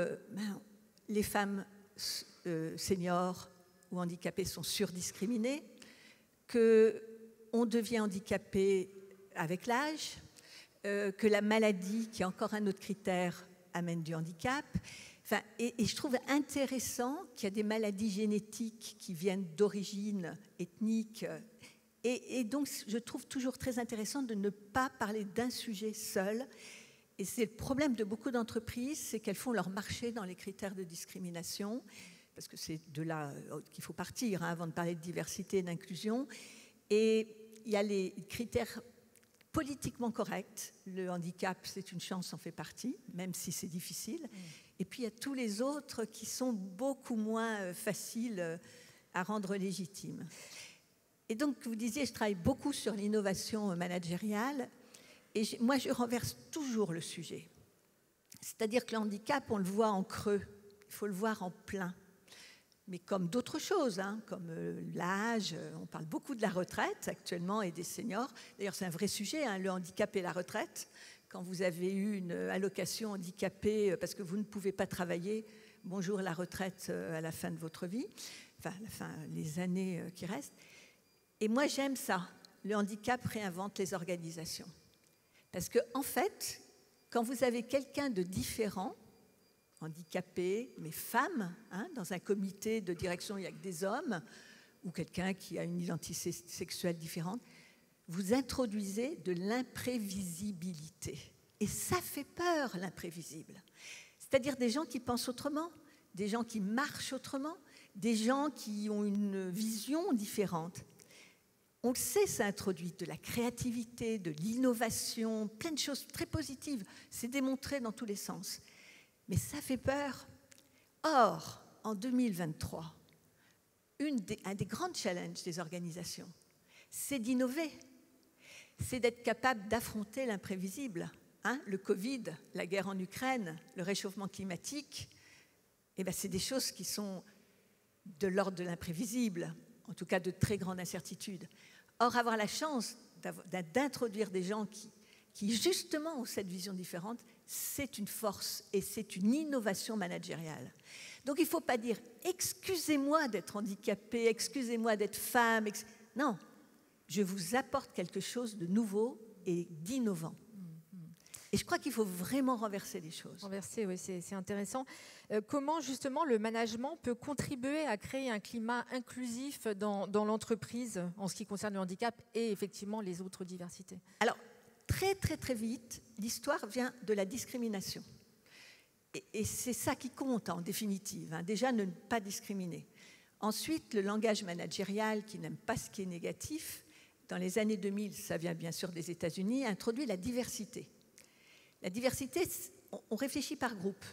les femmes seniors ou handicapées sont surdiscriminées, qu'on devient handicapé avec l'âge, que la maladie, qui est encore un autre critère, amène du handicap. Enfin, et je trouve intéressant qu'il y a des maladies génétiques qui viennent d'origine ethnique. Et donc, je trouve toujours très intéressant de ne pas parler d'un sujet seul. Et c'est le problème de beaucoup d'entreprises, c'est qu'elles font leur marché dans les critères de discrimination, parce que c'est de là qu'il faut partir avant de parler de diversité et d'inclusion. Et il y a les critères politiquement corrects. Le handicap, c'est une chance, en fait partie, même si c'est difficile. Et puis, il y a tous les autres qui sont beaucoup moins faciles à rendre légitimes. Et donc, vous disiez, je travaille beaucoup sur l'innovation managériale. Et moi, je renverse toujours le sujet. C'est-à-dire que le handicap, on le voit en creux. Il faut le voir en plein. Mais comme d'autres choses, hein, comme l'âge, on parle beaucoup de la retraite actuellement et des seniors. D'ailleurs, c'est un vrai sujet, hein, le handicap et la retraite. Quand vous avez eu une allocation handicapée parce que vous ne pouvez pas travailler, bonjour la retraite à la fin de votre vie, enfin les années qui restent. Et moi, j'aime ça. Le handicap réinvente les organisations. Parce qu'en fait, quand vous avez quelqu'un de différent, handicapé, mais femme, hein, dans un comité de direction, il n'y a que des hommes, ou quelqu'un qui a une identité sexuelle différente, vous introduisez de l'imprévisibilité. Et ça fait peur, l'imprévisible. C'est-à-dire des gens qui pensent autrement, des gens qui marchent autrement, des gens qui ont une vision différente. On le sait, ça introduit de la créativité, de l'innovation, plein de choses très positives. C'est démontré dans tous les sens. Mais ça fait peur. Or, en 2023, un des grands challenges des organisations, c'est d'innover. C'est d'être capable d'affronter l'imprévisible. Le Covid, la guerre en Ukraine, le réchauffement climatique, c'est des choses qui sont de l'ordre de l'imprévisible, en tout cas de très grande incertitude. Or, avoir la chance d'introduire des gens qui justement ont cette vision différente, c'est une force et c'est une innovation managériale. Donc, il ne faut pas dire « excusez-moi d'être handicapé, excusez-moi d'être femme ». Non, je vous apporte quelque chose de nouveau et d'innovant. Et je crois qu'il faut vraiment renverser les choses. Renverser, oui, c'est intéressant. Comment, justement, le management peut contribuer à créer un climat inclusif dans l'entreprise en ce qui concerne le handicap et effectivement les autres diversités? Alors, très, très, très vite, l'histoire vient de la discrimination. Et c'est ça qui compte, en définitive. Déjà, ne pas discriminer. Ensuite, le langage managérial qui n'aime pas ce qui est négatif, dans les années 2000, ça vient bien sûr des États-Unis, a introduit la diversité. La diversité, on réfléchit par groupe.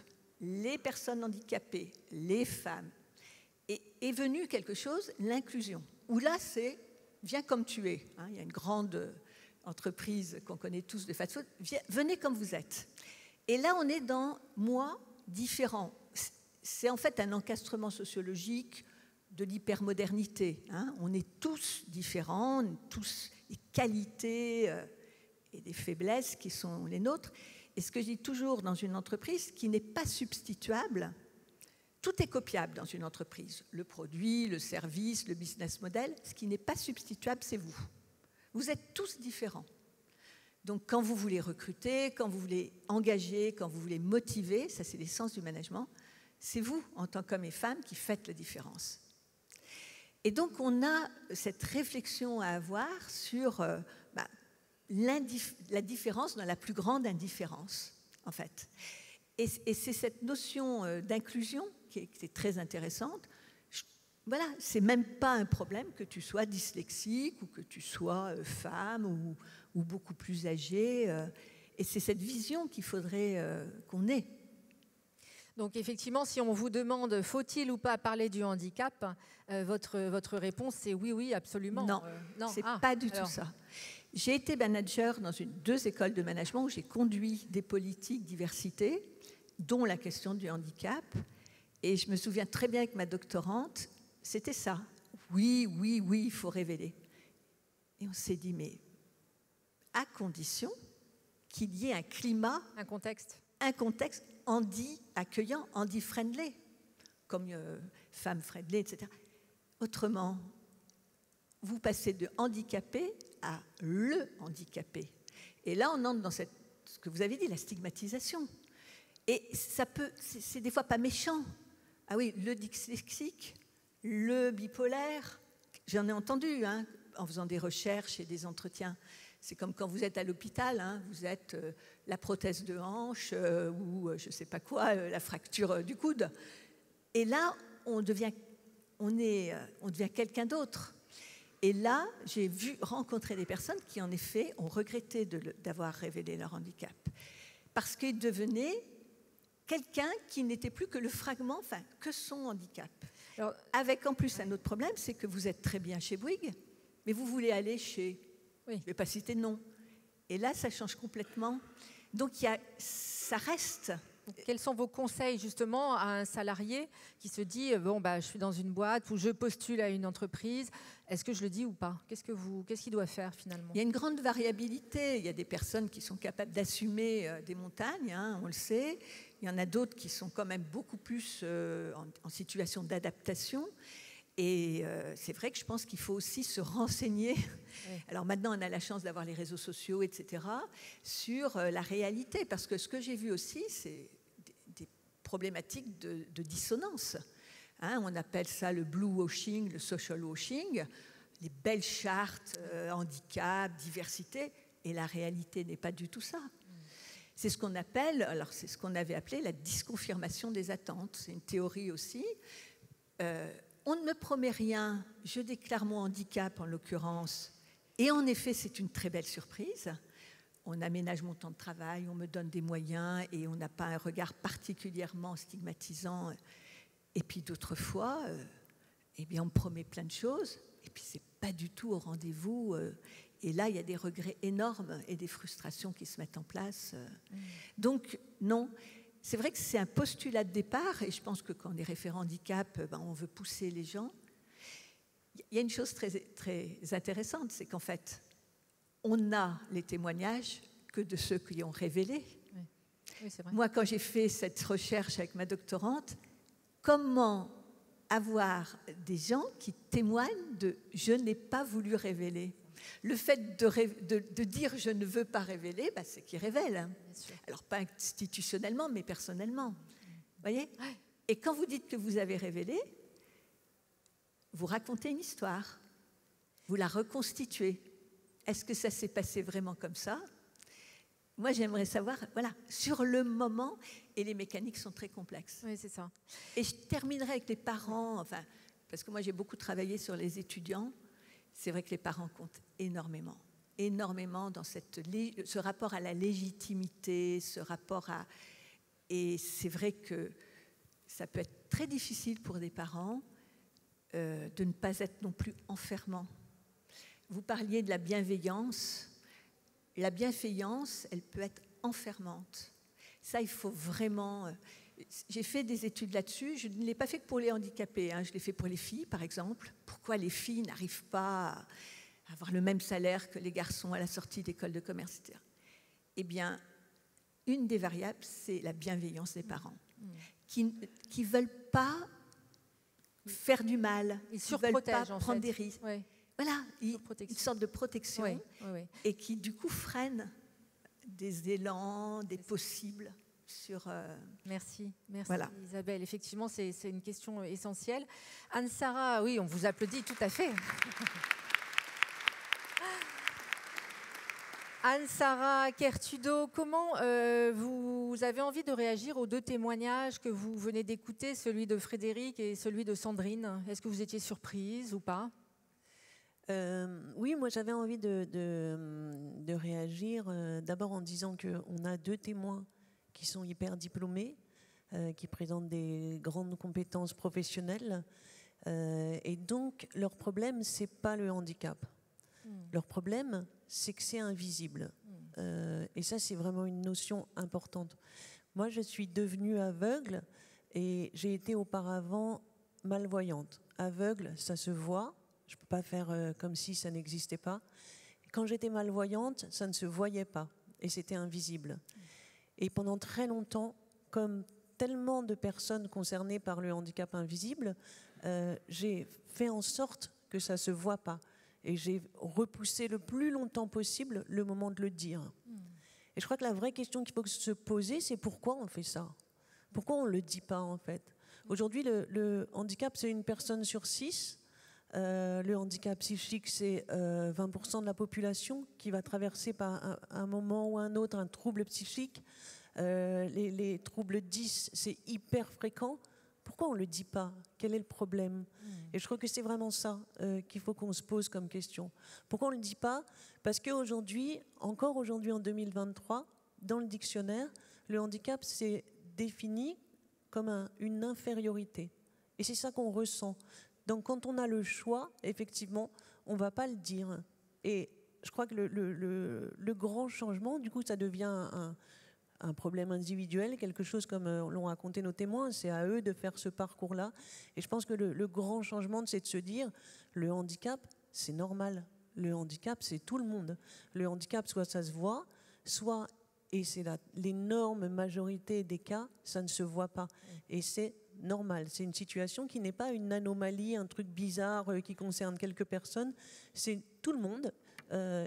Les personnes handicapées, les femmes. Et est venu quelque chose, l'inclusion. Où là, c'est « viens comme tu es ». Il y a une grande entreprise qu'on connaît tous de fast-food. Venez comme vous êtes. Et là, on est dans « moi, différent ». C'est en fait un encastrement sociologique de l'hypermodernité. On est tous différents, on a tous des qualités et des faiblesses qui sont les nôtres. Et ce que je dis toujours dans une entreprise qui n'est pas substituable, tout est copiable dans une entreprise. Le produit, le service, le business model. Ce qui n'est pas substituable, c'est vous. Vous êtes tous différents. Donc quand vous voulez recruter, quand vous voulez engager, quand vous voulez motiver, ça c'est l'essence du management, c'est vous, en tant qu'hommes et femmes, qui faites la différence. Et donc on a cette réflexion à avoir sur la différence dans la plus grande indifférence, en fait. Et c'est cette notion d'inclusion qui est très intéressante. Voilà, c'est même pas un problème que tu sois dyslexique ou que tu sois femme ou beaucoup plus âgée. Et c'est cette vision qu'il faudrait qu'on ait. Donc effectivement, si on vous demande faut-il ou pas parler du handicap, votre réponse c'est oui, oui, absolument. Non, c'est pas du tout ça. J'ai été manager dans 2 écoles de management où j'ai conduit des politiques diversité, dont la question du handicap. Et je me souviens très bien avec ma doctorante, c'était ça. Oui, oui, oui, il faut révéler. Et on s'est dit, mais à condition qu'il y ait un climat, un contexte handi-accueillant, handi-friendly, comme femme-friendly, etc. Autrement, vous passez de handicapé à le handicapé. Et là, on entre dans ce que vous avez dit, la stigmatisation. Et c'est des fois pas méchant. Ah oui, le dyslexique, le bipolaire, j'en ai entendu en faisant des recherches et des entretiens. C'est comme quand vous êtes à l'hôpital, vous êtes la prothèse de hanche ou je ne sais pas quoi, la fracture du coude. Et là, on devient quelqu'un d'autre. Et là, j'ai rencontrer des personnes qui, en effet, ont regretté d'avoir révélé leur handicap. Parce qu'ils devenaient quelqu'un qui n'était plus que le fragment, que son handicap. Alors, avec en plus un autre problème, c'est que vous êtes très bien chez Bouygues, mais vous voulez aller chez... Oui. Je ne vais pas citer de nom. Et là, ça change complètement. Donc, ça reste... Quels sont vos conseils justement à un salarié qui se dit je suis dans une boîte ou je postule à une entreprise, est-ce que je le dis ou pas? Qu'est-ce qu'il doit faire finalement? Il y a une grande variabilité. Il y a des personnes qui sont capables d'assumer des montagnes, on le sait. Il y en a d'autres qui sont quand même beaucoup plus en situation d'adaptation. Et c'est vrai que je pense qu'il faut aussi se renseigner. Oui. Alors maintenant, on a la chance d'avoir les réseaux sociaux, etc., sur la réalité. Parce que ce que j'ai vu aussi, c'est des problématiques de dissonance. On appelle ça le blue washing, le social washing, les belles chartes, handicap, diversité. Et la réalité n'est pas du tout ça. C'est ce qu'on appelle, alors c'est ce qu'on avait appelé la disconfirmation des attentes. C'est une théorie aussi. On ne me promet rien, je déclare mon handicap en l'occurrence, Et en effet, c'est une très belle surprise. On aménage mon temps de travail, on me donne des moyens et on n'a pas un regard particulièrement stigmatisant. Et puis d'autres fois, eh bien, on me promet plein de choses et puis c'est pas du tout au rendez-vous. Et là, il y a des regrets énormes et des frustrations qui se mettent en place. Donc, non, c'est vrai que c'est un postulat de départ et je pense que quand on est référent handicap, on veut pousser les gens. Il y a une chose très, très intéressante, c'est qu'en fait, on n'a les témoignages que de ceux qui ont révélé. Oui, c'est vrai. Moi, quand j'ai fait cette recherche avec ma doctorante, comment avoir des gens qui témoignent de « je n'ai pas voulu révéler ». Le fait de dire « je ne veux pas révéler », c'est qu'ils révèlent. Hein. Alors, pas institutionnellement, mais personnellement. Vous voyez ? Et quand vous dites que vous avez révélé, vous racontez une histoire, vous la reconstituez. Est-ce que ça s'est passé vraiment comme ça ? Moi, j'aimerais savoir, voilà, sur le moment, et les mécaniques sont très complexes. Oui, c'est ça. Et je terminerai avec les parents, enfin, parce que moi, j'ai beaucoup travaillé sur les étudiants. C'est vrai que les parents comptent énormément, énormément dans ce rapport à la légitimité, ce rapport à... Et c'est vrai que ça peut être très difficile pour des parents de ne pas être non plus enfermant. Vous parliez de la bienveillance. La bienveillance, elle peut être enfermante. Ça, il faut vraiment... J'ai fait des études là-dessus. Je ne l'ai pas fait que pour les handicapés. Hein. Je l'ai fait pour les filles, par exemple. Pourquoi les filles n'arrivent pas à avoir le même salaire que les garçons à la sortie d'école de commerce, etc. Eh bien, une des variables, c'est la bienveillance des parents, qui ne veulent pas faire du mal. Ils ne veulent pas prendre des risques. Oui. Voilà, une sorte de protection, et qui du coup freine des élans, des possibles sur... Merci voilà. Isabelle. Effectivement, c'est une question essentielle. Anne-Sara, oui, on vous applaudit tout à fait. Anne-Sara Kertudo, comment vous avez envie de réagir aux deux témoignages que vous venez d'écouter, celui de Frédéric et celui de Sandrine ? Est-ce que vous étiez surprise ou pas ? Oui, moi j'avais envie de réagir d'abord en disant qu'on a deux témoins qui sont hyper diplômés, qui présentent des grandes compétences professionnelles, et donc leur problème, c'est pas le handicap. Leur problème, c'est que c'est invisible. Et ça, c'est vraiment une notion importante. Moi, je suis devenue aveugle et j'ai été auparavant malvoyante. Aveugle, ça se voit. Je ne peux pas faire comme si ça n'existait pas. Quand j'étais malvoyante, ça ne se voyait pas et c'était invisible. Et pendant très longtemps, comme tellement de personnes concernées par le handicap invisible, j'ai fait en sorte que ça ne se voit pas. Et j'ai repoussé le plus longtemps possible le moment de le dire. Et je crois que la vraie question qu'il faut se poser, c'est pourquoi on fait ça ? Pourquoi on ne le dit pas, en fait ? Aujourd'hui, le handicap, c'est une personne sur 6. Le handicap psychique, c'est 20% de la population qui va traverser par un moment ou un autre un trouble psychique. Les troubles 10, c'est hyper fréquent. Pourquoi on ne le dit pas ? Quel est le problème ? Et je crois que c'est vraiment ça qu'il faut qu'on se pose comme question. Pourquoi on ne le dit pas ? Parce qu'aujourd'hui, encore aujourd'hui en 2023, dans le dictionnaire, le handicap, c'est défini comme une infériorité. Et c'est ça qu'on ressent. Donc quand on a le choix, effectivement, on ne va pas le dire. Et je crois que le grand changement, du coup, ça devient un problème individuel, quelque chose comme l'ont raconté nos témoins, c'est à eux de faire ce parcours-là. Et je pense que le grand changement, c'est de se dire, le handicap, c'est normal. Le handicap, c'est tout le monde. Le handicap, soit ça se voit, soit, et c'est l'énorme majorité des cas, ça ne se voit pas. Et c'est normal. C'est une situation qui n'est pas une anomalie, un truc bizarre qui concerne quelques personnes. C'est tout le monde.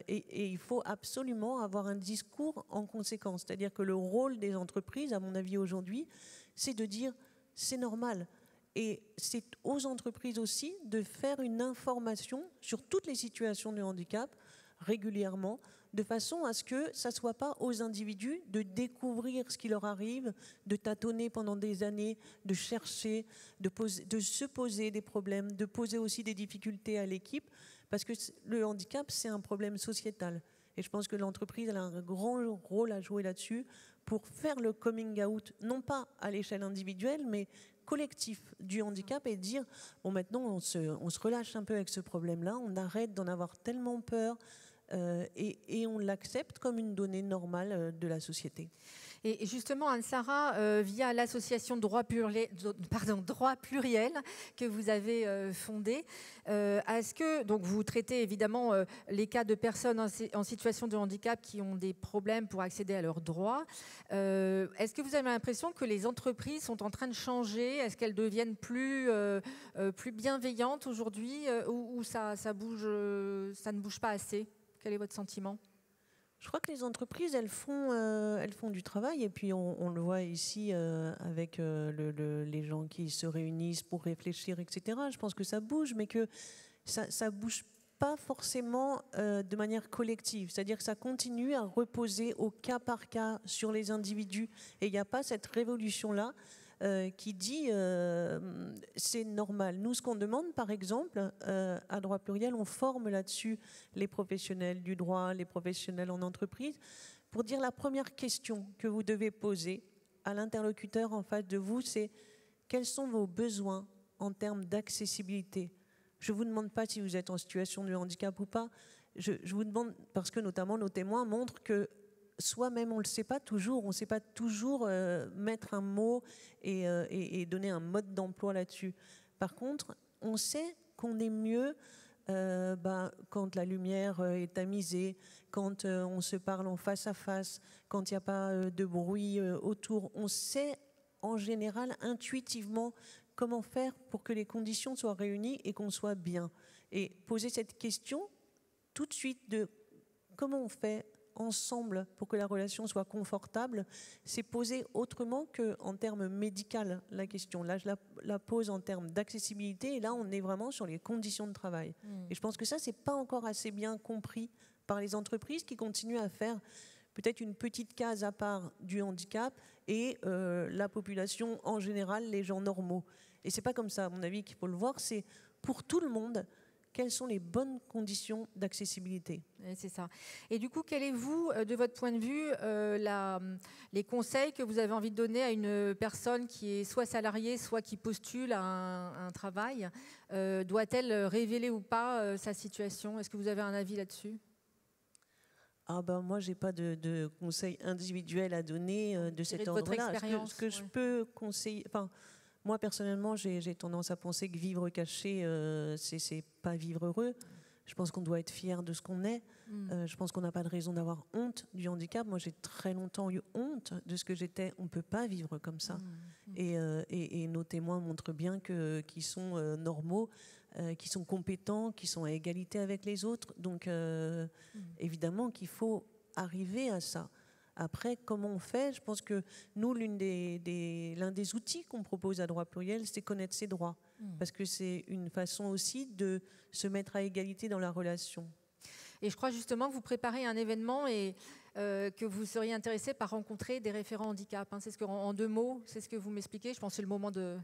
Et il faut absolument avoir un discours en conséquence. C'est-à-dire que le rôle des entreprises, à mon avis aujourd'hui, c'est de dire c'est normal. Et c'est aux entreprises aussi de faire une information sur toutes les situations de handicap régulièrement, de façon à ce que ça ne soit pas aux individus de découvrir ce qui leur arrive, de tâtonner pendant des années, de chercher, de se poser des problèmes, de poser aussi des difficultés à l'équipe, Parce que le handicap, c'est un problème sociétal. Et je pense que l'entreprise a un grand rôle à jouer là-dessus pour faire le coming out, non pas à l'échelle individuelle, mais collectif du handicap et dire, bon, maintenant, on se relâche un peu avec ce problème-là, on arrête d'en avoir tellement peur et on l'accepte comme une donnée normale de la société. Et justement, Anne-Sara, via l'association Droit Pluriel que vous avez fondée, est-ce que donc vous traitez évidemment les cas de personnes en situation de handicap qui ont des problèmes pour accéder à leurs droits. Est-ce que vous avez l'impression que les entreprises sont en train de changer? Est-ce qu'elles deviennent plus bienveillantes aujourd'hui ou ça ne bouge pas assez? Quel est votre sentiment? Je crois que les entreprises, elles font du travail, et puis on le voit ici avec les gens qui se réunissent pour réfléchir, etc. Je pense que ça bouge, mais que ça bouge pas forcément de manière collective. C'est-à-dire que ça continue à reposer au cas par cas sur les individus, et il n'y a pas cette révolution-là qui dit c'est normal. Nous, ce qu'on demande, par exemple, à Droit Pluriel, on forme là-dessus les professionnels du droit, les professionnels en entreprise, pour dire la première question que vous devez poser à l'interlocuteur en face de vous, c'est quels sont vos besoins en termes d'accessibilité. Je ne vous demande pas si vous êtes en situation de handicap ou pas, je vous demande, parce que notamment nos témoins montrent que soi-même, on ne le sait pas toujours, on ne sait pas toujours mettre un mot et donner un mode d'emploi là-dessus. Par contre, on sait qu'on est mieux quand la lumière est tamisée, quand on se parle en face à face, quand il n'y a pas de bruit autour. On sait en général intuitivement comment faire pour que les conditions soient réunies et qu'on soit bien. Et poser cette question tout de suite de comment on fait ensemble pour que la relation soit confortable, c'est poser autrement qu'en termes médicaux la question. Là, je la pose en termes d'accessibilité, et là, on est vraiment sur les conditions de travail. Et je pense que ça, c'est pas encore assez bien compris par les entreprises qui continuent à faire peut-être une petite case à part du handicap et la population en général, les gens normaux. Et c'est pas comme ça, à mon avis, qu'il faut le voir, c'est pour tout le monde. Quelles sont les bonnes conditions d'accessibilité? C'est ça. Et du coup, quel est, vous, de votre point de vue, les conseils que vous avez envie de donner à une personne qui est soit salariée, soit qui postule à un travail? Doit-elle révéler ou pas sa situation? Est-ce que vous avez un avis là-dessus? Moi, je n'ai pas de conseils individuels à donner de cet ordre-là. Ce que je peux conseiller... Moi, personnellement, j'ai tendance à penser que vivre caché, c'est pas vivre heureux. Je pense qu'on doit être fier de ce qu'on est. Je pense qu'on n'a pas de raison d'avoir honte du handicap. Moi, j'ai très longtemps eu honte de ce que j'étais. On ne peut pas vivre comme ça. Et nos témoins montrent bien qu'ils sont normaux, qu'ils sont compétents, qu'ils sont à égalité avec les autres. Donc, évidemment qu'il faut arriver à ça. Après, comment on fait? Je pense que nous, l'un des outils qu'on propose à Droit Pluriel, c'est connaître ses droits. Parce que c'est une façon aussi de se mettre à égalité dans la relation. Et je crois justement que vous préparez un événement et que vous seriez intéressé par rencontrer des référents handicap. C'est ce que, en 2 mots, c'est ce que vous m'expliquez. Je pense que c'est le moment de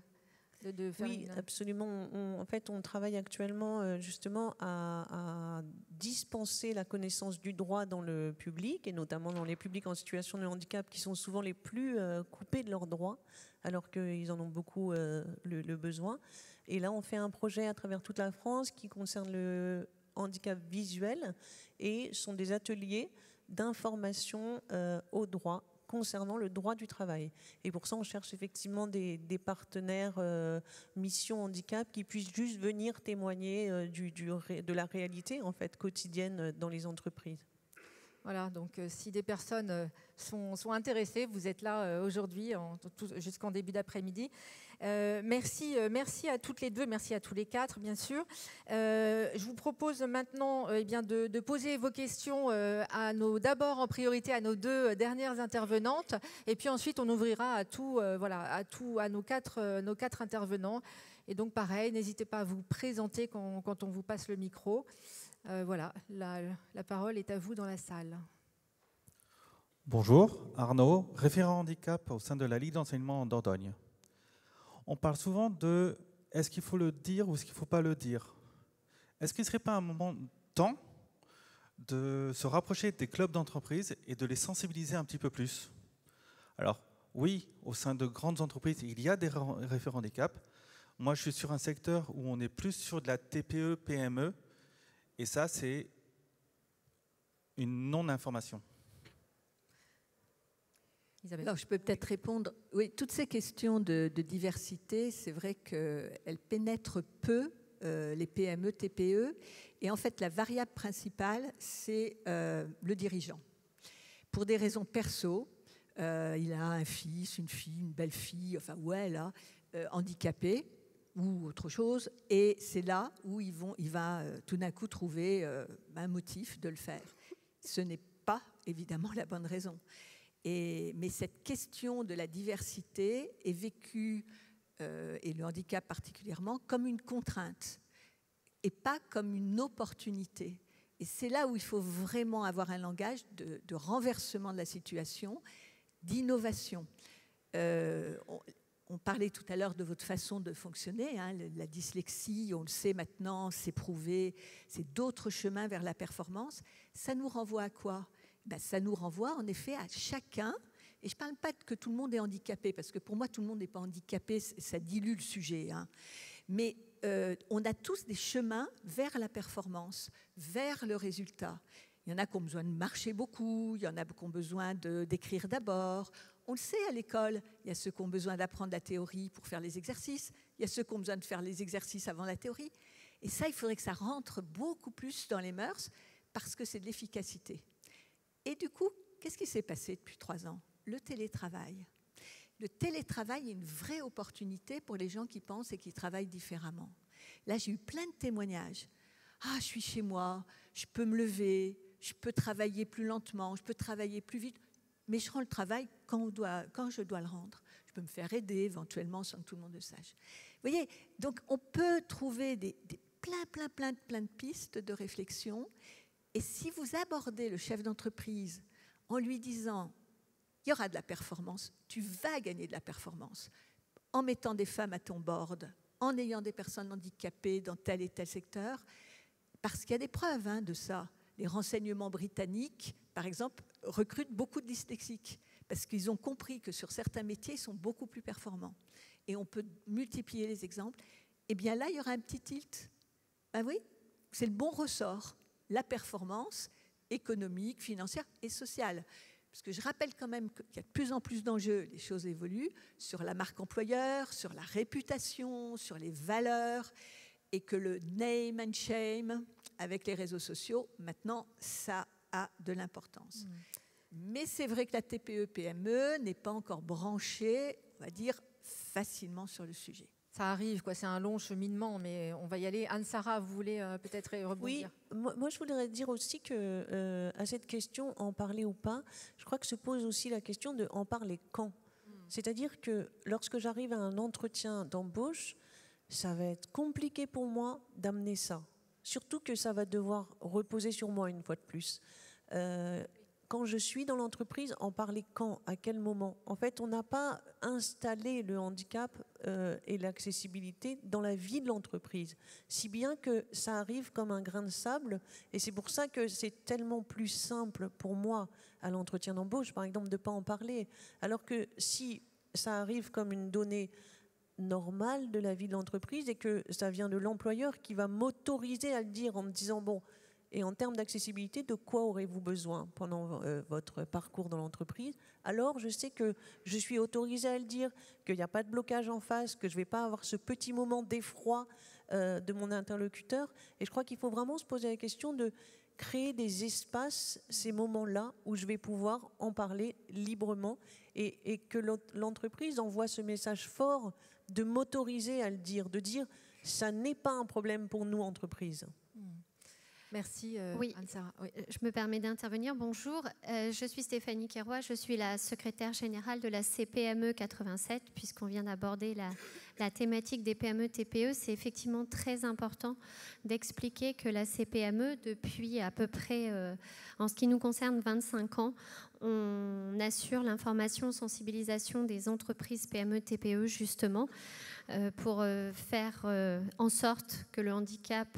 faire absolument. En fait, on travaille actuellement justement à dispenser la connaissance du droit dans le public, et notamment dans les publics en situation de handicap qui sont souvent les plus coupés de leurs droits, alors qu'ils en ont beaucoup le besoin. Et là, on fait un projet à travers toute la France qui concerne le handicap visuel, et ce sont des ateliers d'information au droit concernant le droit du travail. Et pour ça, on cherche effectivement des partenaires mission handicap qui puissent juste venir témoigner de la réalité en fait, quotidienne dans les entreprises. Voilà, donc si des personnes sont intéressées, vous êtes là aujourd'hui jusqu'en début d'après-midi. Merci à toutes les deux, merci à tous les 4, bien sûr. Je vous propose maintenant de poser vos questions d'abord en priorité à nos 2 dernières intervenantes, et puis ensuite on ouvrira à nos 4 intervenants. Et donc pareil, n'hésitez pas à vous présenter quand on vous passe le micro. La parole est à vous dans la salle. Bonjour, Arnaud, référent handicap au sein de la Ligue d'enseignement en Dordogne. On parle souvent de est-ce qu'il faut le dire ou est-ce qu'il ne faut pas le dire? Est-ce qu'il ne serait pas un moment temps de se rapprocher des clubs d'entreprise et de les sensibiliser un petit peu plus? Alors, oui, au sein de grandes entreprises, il y a des référents handicap. Moi, je suis sur un secteur où on est plus sur de la TPE, PME, et ça, c'est une non-information. Isabelle. Alors, je peux peut-être répondre. Oui, toutes ces questions de diversité, c'est vrai qu'elles pénètrent peu les PME, TPE. Et en fait, la variable principale, c'est le dirigeant. Pour des raisons perso, il a un fils, une fille, une belle-fille, enfin, ou elle, handicapée ou autre chose. Et c'est là où il va tout d'un coup trouver un motif de le faire. Ce n'est pas, évidemment, la bonne raison. Mais cette question de la diversité est vécue, et le handicap particulièrement, comme une contrainte et pas comme une opportunité. Et c'est là où il faut vraiment avoir un langage de renversement de la situation, d'innovation. On parlait tout à l'heure de votre façon de fonctionner, hein, la dyslexie, on le sait maintenant, c'est prouvé, c'est d'autres chemins vers la performance. Ça nous renvoie à quoi ? Ça nous renvoie en effet à chacun, et je ne parle pas que tout le monde est handicapé, parce que pour moi tout le monde n'est pas handicapé, ça dilue le sujet, hein. Mais on a tous des chemins vers la performance, vers le résultat. Il y en a qui ont besoin de marcher beaucoup, il y en a qui ont besoin d'écrire d'abord. On le sait à l'école, il y a ceux qui ont besoin d'apprendre la théorie pour faire les exercices, il y a ceux qui ont besoin de faire les exercices avant la théorie. Et ça, il faudrait que ça rentre beaucoup plus dans les mœurs, parce que c'est de l'efficacité. Et du coup, qu'est-ce qui s'est passé depuis 3 ans ? Le télétravail. Le télétravail est une vraie opportunité pour les gens qui pensent et qui travaillent différemment. Là, j'ai eu plein de témoignages. Ah, je suis chez moi, je peux me lever, je peux travailler plus lentement, je peux travailler plus vite, mais je rends le travail quand je dois le rendre. Je peux me faire aider éventuellement sans que tout le monde le sache. Vous voyez, donc on peut trouver plein de pistes de réflexion. Et si vous abordez le chef d'entreprise en lui disant il y aura de la performance, tu vas gagner de la performance, en mettant des femmes à ton board, en ayant des personnes handicapées dans tel et tel secteur, parce qu'il y a des preuves de ça. Les renseignements britanniques, par exemple, recrutent beaucoup de dyslexiques, parce qu'ils ont compris que sur certains métiers, ils sont beaucoup plus performants. Et on peut multiplier les exemples. Eh bien là, il y aura un petit tilt. Ben oui, c'est le bon ressort. La performance économique, financière et sociale. Parce que je rappelle quand même qu'il y a de plus en plus d'enjeux, les choses évoluent, sur la marque employeur, sur la réputation, sur les valeurs, et que le name and shame, avec les réseaux sociaux, maintenant, ça a de l'importance. Mais c'est vrai que la TPE-PME n'est pas encore branchée, on va dire, facilement sur le sujet. Ça arrive, quoi. C'est un long cheminement, mais on va y aller. Anne-Sara, vous voulez peut-être rebondir ? Oui, moi je voudrais dire aussi que à cette question, en parler ou pas, je crois que se pose aussi la question de en parler quand. C'est-à-dire que lorsque j'arrive à un entretien d'embauche, ça va être compliqué pour moi d'amener ça. Surtout que ça va devoir reposer sur moi une fois de plus. Quand je suis dans l'entreprise, en parler quand, à quel moment? En fait, on n'a pas installé le handicap et l'accessibilité dans la vie de l'entreprise, si bien que ça arrive comme un grain de sable, et c'est pour ça que c'est tellement plus simple pour moi, à l'entretien d'embauche, par exemple, de ne pas en parler, alors que si ça arrive comme une donnée normale de la vie de l'entreprise et que ça vient de l'employeur qui va m'autoriser à le dire en me disant, bon, et en termes d'accessibilité, de quoi aurez-vous besoin pendant votre parcours dans l'entreprise? Alors, je sais que je suis autorisée à le dire, qu'il n'y a pas de blocage en face, que je ne vais pas avoir ce petit moment d'effroi de mon interlocuteur. Et je crois qu'il faut vraiment se poser la question de créer des espaces, ces moments-là, où je vais pouvoir en parler librement et que l'entreprise envoie ce message fort de m'autoriser à le dire, de dire « ça n'est pas un problème pour nous, entreprise ». Merci, oui. Anne-Sara. Oui. Je me permets d'intervenir. Bonjour, je suis Stéphanie Quéroy, je suis la secrétaire générale de la CPME 87, puisqu'on vient d'aborder la thématique des PME-TPE, c'est effectivement très important d'expliquer que la CPME, depuis à peu près, en ce qui nous concerne, 25 ans, on assure l'information, sensibilisation des entreprises PME-TPE justement pour faire en sorte que le handicap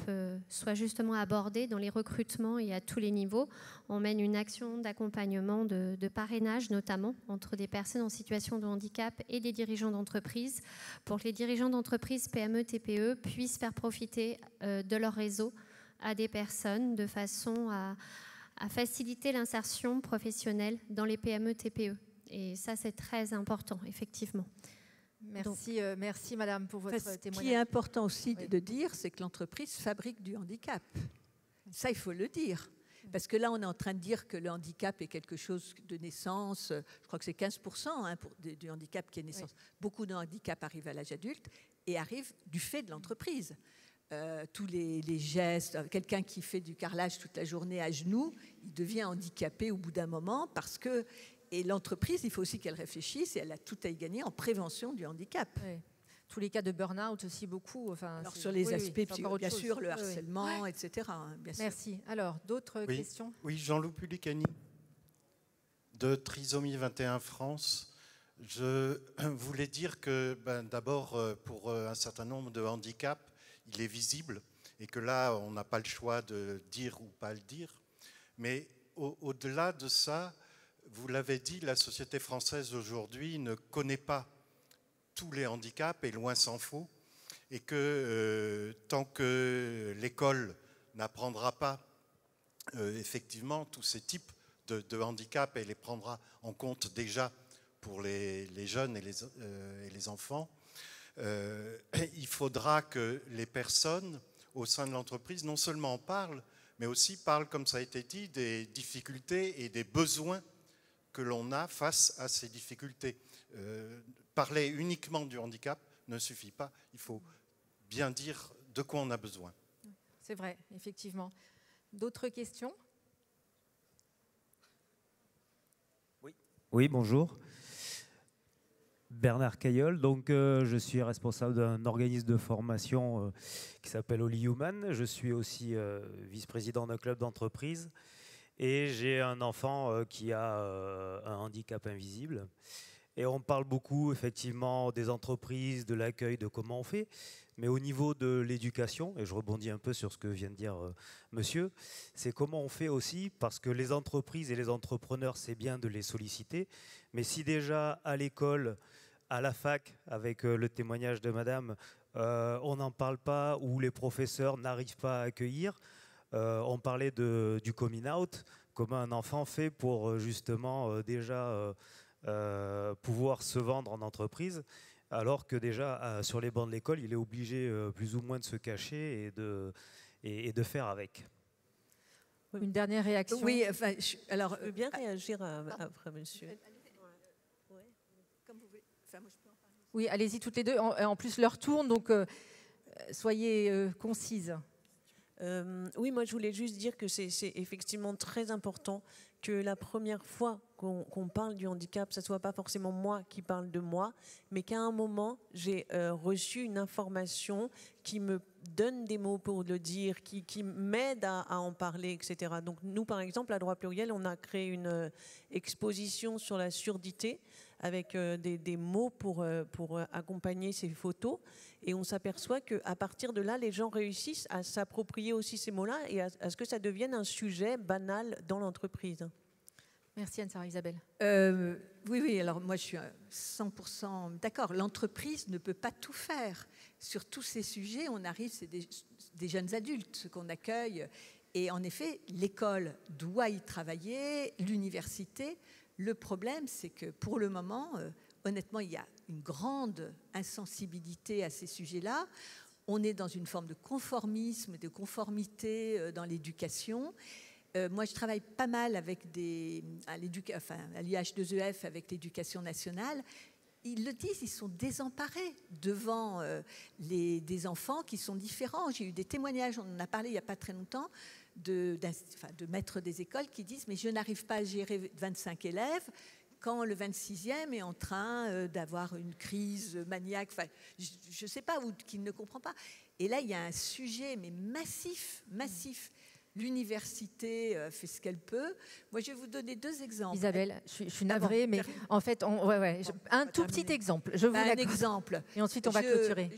soit justement abordé dans les recrutements et à tous les niveaux. On mène une action d'accompagnement, de parrainage notamment, entre des personnes en situation de handicap et des dirigeants d'entreprise, pour que les dirigeants d'entreprise PME-TPE puissent faire profiter de leur réseau à des personnes de façon à faciliter l'insertion professionnelle dans les PME-TPE. Et ça, c'est très important, effectivement. Merci, merci Madame pour votre témoignage. Ce qui est important aussi de dire, c'est que l'entreprise fabrique du handicap. Ça, il faut le dire. Parce que là, on est en train de dire que le handicap est quelque chose de naissance. Je crois que c'est 15% du handicap qui est naissance. Oui. Beaucoup de handicaps arrivent à l'âge adulte et arrivent du fait de l'entreprise. Tous les gestes, quelqu'un qui fait du carrelage toute la journée à genoux, il devient handicapé au bout d'un moment parce que... Et l'entreprise, il faut aussi qu'elle réfléchisse et elle a tout à y gagner en prévention du handicap. Oui. Tous les cas de burn-out aussi beaucoup. Enfin, alors sur les aspects, bien sûr, le harcèlement, etc. Bien Merci. Sûr. Alors, d'autres questions ? Oui, Jean-Loup Pulicani, de Trisomie 21 France. Je voulais dire que, d'abord, pour un certain nombre de handicaps, il est visible et que là, on n'a pas le choix de dire ou pas le dire. Mais au-delà de ça, vous l'avez dit, la société française aujourd'hui ne connaît pas tous les handicaps, et loin s'en faut, et que tant que l'école n'apprendra pas effectivement tous ces types de handicaps et les prendra en compte déjà pour les jeunes et les enfants, il faudra que les personnes au sein de l'entreprise non seulement en parlent, mais aussi parlent, comme ça a été dit, des difficultés et des besoins que l'on a face à ces difficultés. Parler uniquement du handicap ne suffit pas. Il faut bien dire de quoi on a besoin. C'est vrai, effectivement. D'autres questions ? Oui, bonjour. Bernard Cailleul, donc je suis responsable d'un organisme de formation qui s'appelle Only Human. Je suis aussi vice-président d'un club d'entreprise. Et j'ai un enfant qui a un handicap invisible. Et on parle beaucoup, effectivement, des entreprises, de l'accueil, de comment on fait. Mais au niveau de l'éducation, et je rebondis un peu sur ce que vient de dire monsieur, c'est comment on fait aussi, parce que les entreprises et les entrepreneurs, c'est bien de les solliciter. Mais si déjà, à l'école, à la fac, avec le témoignage de madame, on n'en parle pas, ou les professeurs n'arrivent pas à accueillir, on parlait du coming out, comment un enfant fait pour justement déjà pouvoir se vendre en entreprise, alors que déjà sur les bancs de l'école, il est obligé plus ou moins de se cacher et de faire avec. Une dernière réaction. Oui, enfin, alors je veux bien réagir après monsieur. Oui, allez-y toutes les deux. En plus, leur tourne, donc soyez concises. Oui, moi je voulais juste dire que c'est effectivement très important que la première fois qu'on parle du handicap, ce ne soit pas forcément moi qui parle de moi, mais qu'à un moment, j'ai reçu une information qui me donne des mots pour le dire, qui m'aide à en parler, etc. Donc nous, par exemple, à Droit Pluriel, on a créé une exposition sur la surdité avec des mots pour accompagner ces photos. Et on s'aperçoit qu'à partir de là, les gens réussissent à s'approprier aussi ces mots-là et à ce que ça devienne un sujet banal dans l'entreprise. Merci Anne-Sara Isabelle. Oui, alors moi je suis 100% d'accord. L'entreprise ne peut pas tout faire. Sur tous ces sujets, on arrive, c'est des jeunes adultes qu'on accueille. Et en effet, l'école doit y travailler, l'université. Le problème, c'est que pour le moment, honnêtement, il y a une grande insensibilité à ces sujets-là. On est dans une forme de conformisme, de conformité dans l'éducation. Moi, je travaille pas mal avec à l'IH2EF avec l'éducation nationale. Ils le disent, ils sont désemparés devant des enfants qui sont différents. J'ai eu des témoignages, on en a parlé il n'y a pas très longtemps, de maîtres des écoles qui disent « mais je n'arrive pas à gérer 25 élèves ». quand le 26e est en train d'avoir une crise maniaque, enfin, je ne sais pas, ou qu'il ne comprend pas. Et là, il y a un sujet, mais massif. L'université fait ce qu'elle peut. Moi, je vais vous donner 2 exemples. Isabelle, je suis navrée, mais en fait, un tout petit exemple. Un exemple. Et ensuite, on va clôturer.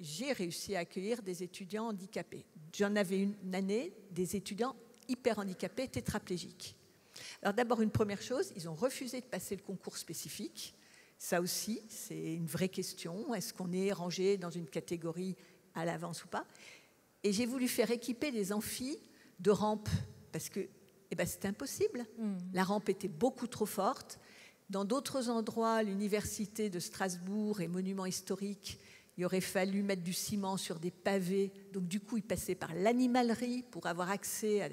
J'ai réussi à accueillir des étudiants handicapés. J'en avais une année, des étudiants hyper handicapés, tétraplégiques. Alors d'abord, une première chose, ils ont refusé de passer le concours spécifique. Ça aussi, c'est une vraie question. Est-ce qu'on est rangé dans une catégorie à l'avance ou pas? Et j'ai voulu faire équiper les amphis de rampes, parce que c'était impossible. La rampe était beaucoup trop forte. Dans d'autres endroits, l'université de Strasbourg et monuments historiques, il aurait fallu mettre du ciment sur des pavés. Donc du coup, ils passaient par l'animalerie pour avoir accès à...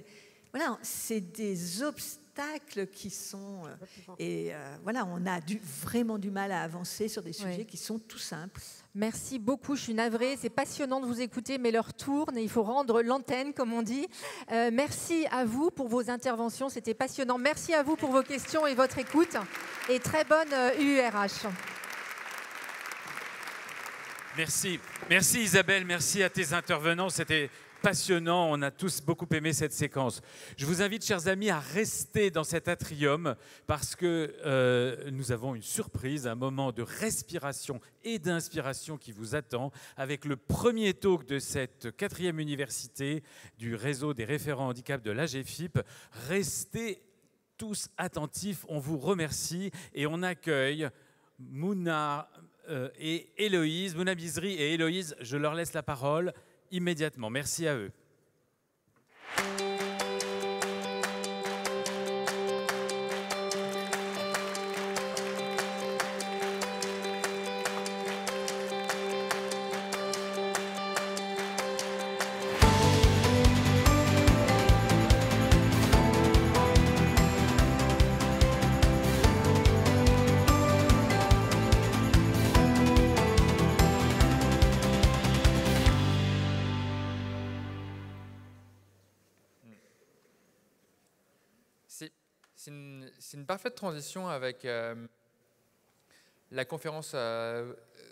Voilà, c'est des obstacles qui sont... voilà, on a vraiment du mal à avancer sur des sujets qui sont tout simples. Merci beaucoup, je suis navrée. C'est passionnant de vous écouter, mais l'heure tourne et il faut rendre l'antenne, comme on dit. Merci à vous pour vos interventions, c'était passionnant. Merci à vous pour vos questions et votre écoute. Et très bonne URH. Merci. Merci Isabelle, merci à tes intervenants. C'était passionnant, on a tous beaucoup aimé cette séquence. Je vous invite, chers amis, à rester dans cet atrium parce que nous avons une surprise, un moment de respiration et d'inspiration qui vous attend avec le premier talk de cette 4e université du réseau des référents handicap de l'AGFIP. Restez tous attentifs, on vous remercie et on accueille Mouna et Héloïse, Mouna Bizri et Héloïse, je leur laisse la parole immédiatement. Merci à eux. C'est une parfaite transition avec la conférence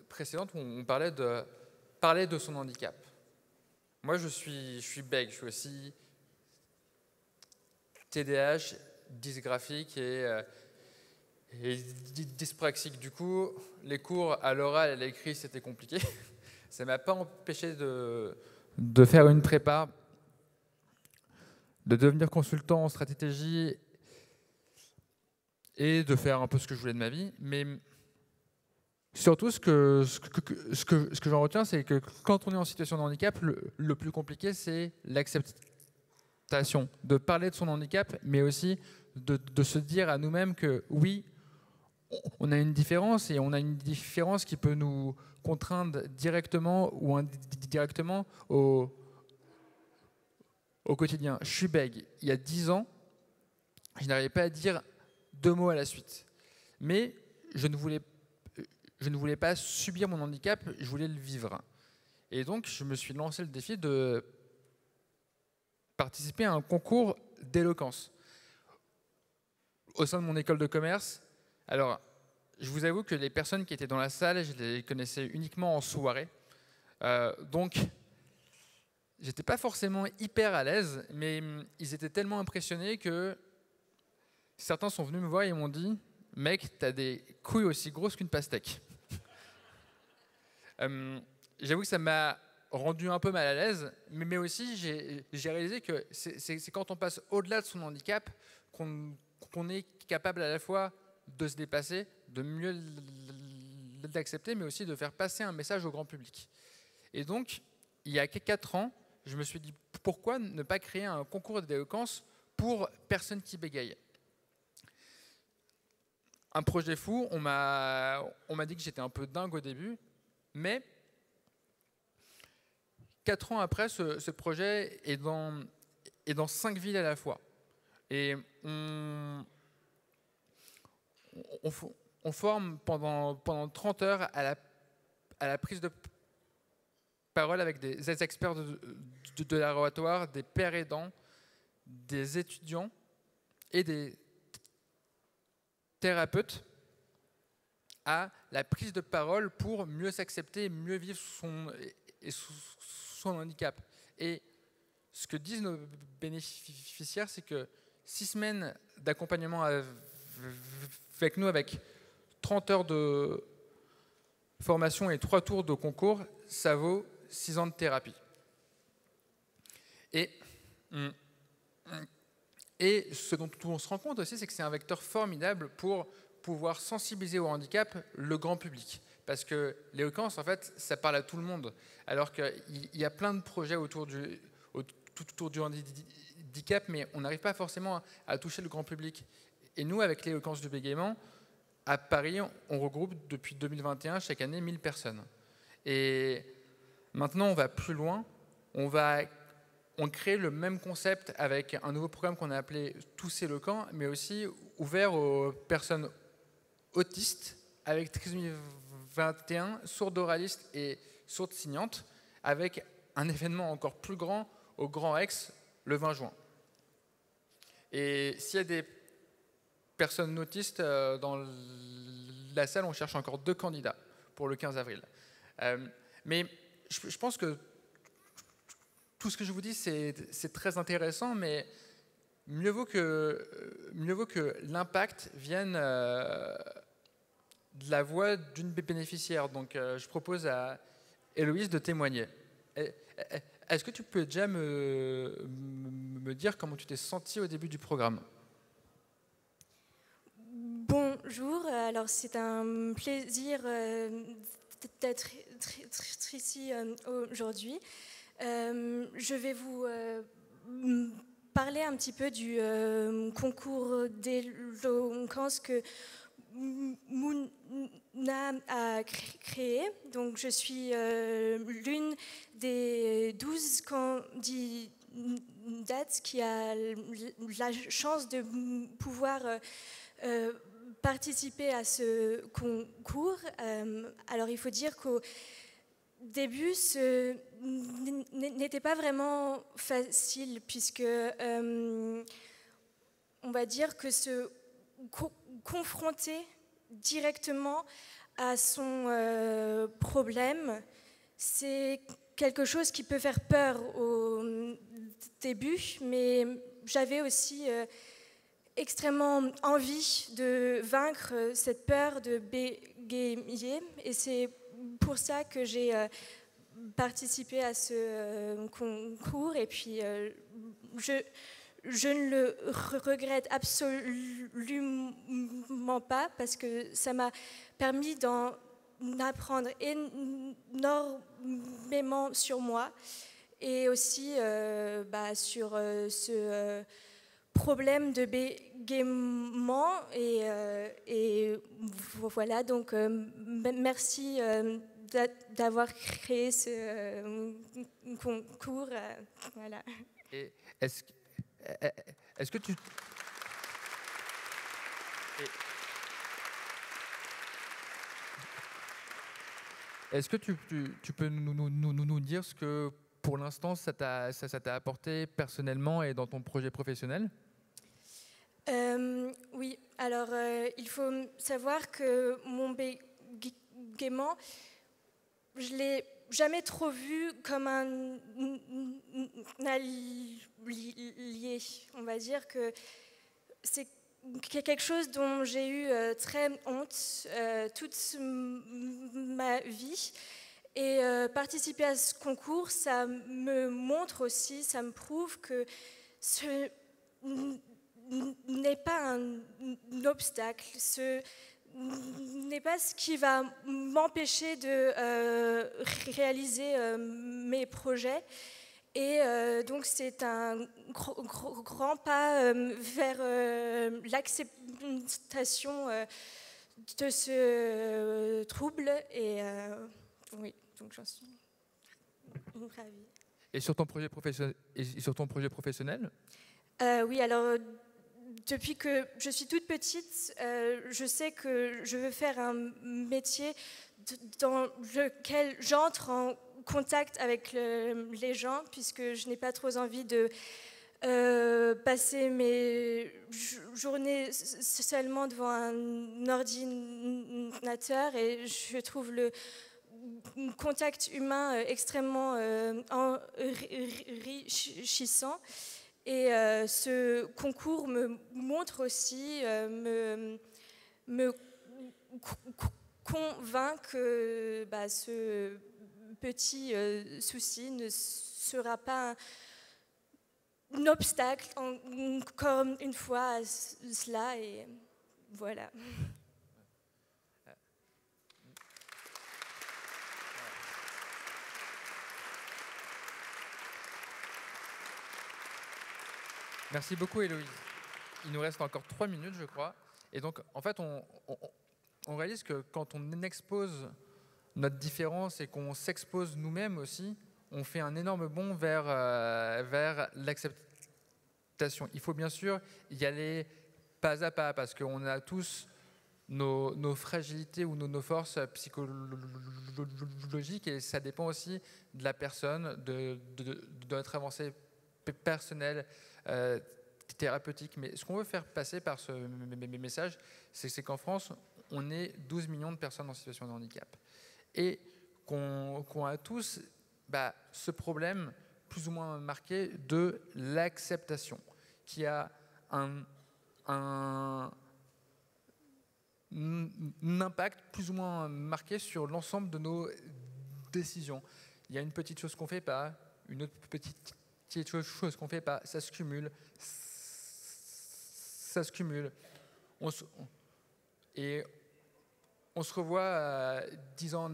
précédente où on parlait de son handicap. Moi, je suis bègue, je suis aussi TDAH, dysgraphique et dyspraxique. Du coup, les cours à l'oral et à l'écrit, c'était compliqué. Ça ne m'a pas empêché de faire une prépa, de devenir consultant en stratégie et de faire un peu ce que je voulais de ma vie. Mais surtout, ce que j'en retiens, c'est que quand on est en situation de handicap, le plus compliqué, c'est l'acceptation, de parler de son handicap, mais aussi de se dire à nous-mêmes que oui, on a une différence et on a une différence qui peut nous contraindre directement ou indirectement au quotidien. Je suis bègue. Il y a 10 ans, je n'arrivais pas à dire 2 mots à la suite. Mais je ne voulais pas subir mon handicap, je voulais le vivre. Et donc, je me suis lancé le défi de participer à un concours d'éloquence au sein de mon école de commerce. Alors, je vous avoue que les personnes qui étaient dans la salle, je les connaissais uniquement en soirée. Donc, j'étais pas forcément hyper à l'aise, mais ils étaient tellement impressionnés que certains sont venus me voir et m'ont dit « Mec, t'as des couilles aussi grosses qu'une pastèque. » J'avoue que ça m'a rendu un peu mal à l'aise, mais aussi j'ai réalisé que c'est quand on passe au-delà de son handicap qu'on est capable à la fois de se dépasser, de mieux l'accepter, mais aussi de faire passer un message au grand public. Et donc, il y a 4 ans, je me suis dit pourquoi ne pas créer un concours d'éloquence pour personnes qui bégayent. Un projet fou, on m'a dit que j'étais un peu dingue au début, mais 4 ans après, ce projet est dans 5 villes à la fois. Et on forme pendant 30 heures à la prise de parole avec des experts de l'oratoire, des pères aidants, des étudiants et des thérapeute à la prise de parole pour mieux s'accepter, mieux vivre son handicap. Et ce que disent nos bénéficiaires, c'est que 6 semaines d'accompagnement avec nous, avec 30 heures de formation et 3 tours de concours, ça vaut 6 ans de thérapie. Et ce dont on se rend compte aussi, c'est que c'est un vecteur formidable pour pouvoir sensibiliser au handicap le grand public. Parce que l'éloquence, en fait, ça parle à tout le monde. Alors qu'il y a plein de projets autour du handicap, mais on n'arrive pas forcément à toucher le grand public. Et nous, avec l'éloquence du bégaiement, à Paris, on regroupe depuis 2021, chaque année, 1000 personnes. Et maintenant, on va plus loin. On crée le même concept avec un nouveau programme qu'on a appelé Tous éloquents, mais aussi ouvert aux personnes autistes avec trisomie 21, sourdes-oralistes et sourdes-signantes, avec un événement encore plus grand au Grand Rex le 20 juin. Et s'il y a des personnes autistes dans la salle, on cherche encore 2 candidats pour le 15 avril. Mais je pense que tout ce que je vous dis, c'est très intéressant, mais mieux vaut que l'impact vienne de la voix d'une bénéficiaire. Donc, je propose à Héloïse de témoigner. Est-ce que tu peux déjà me dire comment tu t'es sentie au début du programme ? Bonjour, alors c'est un plaisir d'être ici aujourd'hui. Je vais vous parler un petit peu du concours d'éloquence que Mouna a créé. Donc, je suis l'une des 12 candidates qui a la chance de pouvoir participer à ce concours. Alors, il faut dire qu'au début, ce n'était pas vraiment facile, puisque on va dire que se confronter directement à son problème, c'est quelque chose qui peut faire peur au début, mais j'avais aussi extrêmement envie de vaincre cette peur de bégayer, et c'est pour ça que j'ai participé à ce concours. Et puis je ne le regrette absolument pas, parce que ça m'a permis d'en apprendre énormément sur moi, et aussi sur ce problème de bégaiement. Et voilà, donc merci d'avoir créé ce concours. Voilà. Et est-ce que tu... Est-ce que tu peux nous dire ce que, pour l'instant, ça t'a apporté personnellement et dans ton projet professionnel ? Oui, alors il faut savoir que mon bégaiement, je ne l'ai jamais trop vu comme un allié. On va dire que c'est quelque chose dont j'ai eu très honte toute ma vie. Et participer à ce concours, ça me montre aussi, ça me prouve que ce n'est pas un obstacle, ce n'est pas ce qui va m'empêcher de réaliser mes projets. Et donc c'est un grand pas vers l'acceptation de ce trouble. Et oui, donc j'en suis ravie. Et sur ton projet professionnel, oui, alors depuis que je suis toute petite, je sais que je veux faire un métier dans lequel j'entre en contact avec les gens, puisque je n'ai pas trop envie de passer mes journées seulement devant un ordinateur, et je trouve le contact humain extrêmement enrichissant. Et ce concours me montre aussi, me convainc que ce petit souci ne sera pas un obstacle, encore une fois, à cela. Et voilà. Merci beaucoup, Héloïse. Il nous reste encore 3 minutes, je crois. Et donc, en fait, on réalise que quand on expose notre différence et qu'on s'expose nous-mêmes aussi, on fait un énorme bond vers l'acceptation. Il faut bien sûr y aller pas à pas, parce qu'on a tous nos fragilités ou nos forces psychologiques, et ça dépend aussi de la personne, de notre avancée personnelle, thérapeutique. Mais ce qu'on veut faire passer par ce message, c'est qu'en France, on est 12 millions de personnes en situation de handicap. Et qu'on a tous ce problème plus ou moins marqué de l'acceptation, qui a un impact plus ou moins marqué sur l'ensemble de nos décisions. Il y a une petite chose qu'on ne fait pas, une autre petite chose qu'on ne fait pas, ça se cumule. Et on se revoit 10 ans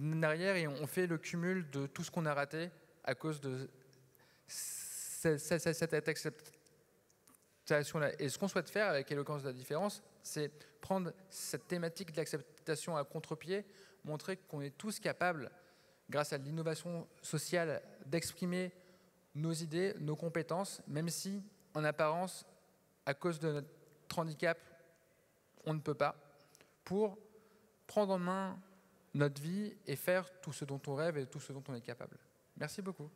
en arrière et on fait le cumul de tout ce qu'on a raté à cause de cette acceptation-là. Et ce qu'on souhaite faire avec Éloquence de la différence, c'est prendre cette thématique de l'acceptation à contre-pied, montrer qu'on est tous capables, grâce à l'innovation sociale, d'exprimer nos idées, nos compétences, même si, en apparence, à cause de notre handicap, on ne peut pas, pour prendre en main notre vie et faire tout ce dont on rêve et tout ce dont on est capable. Merci beaucoup.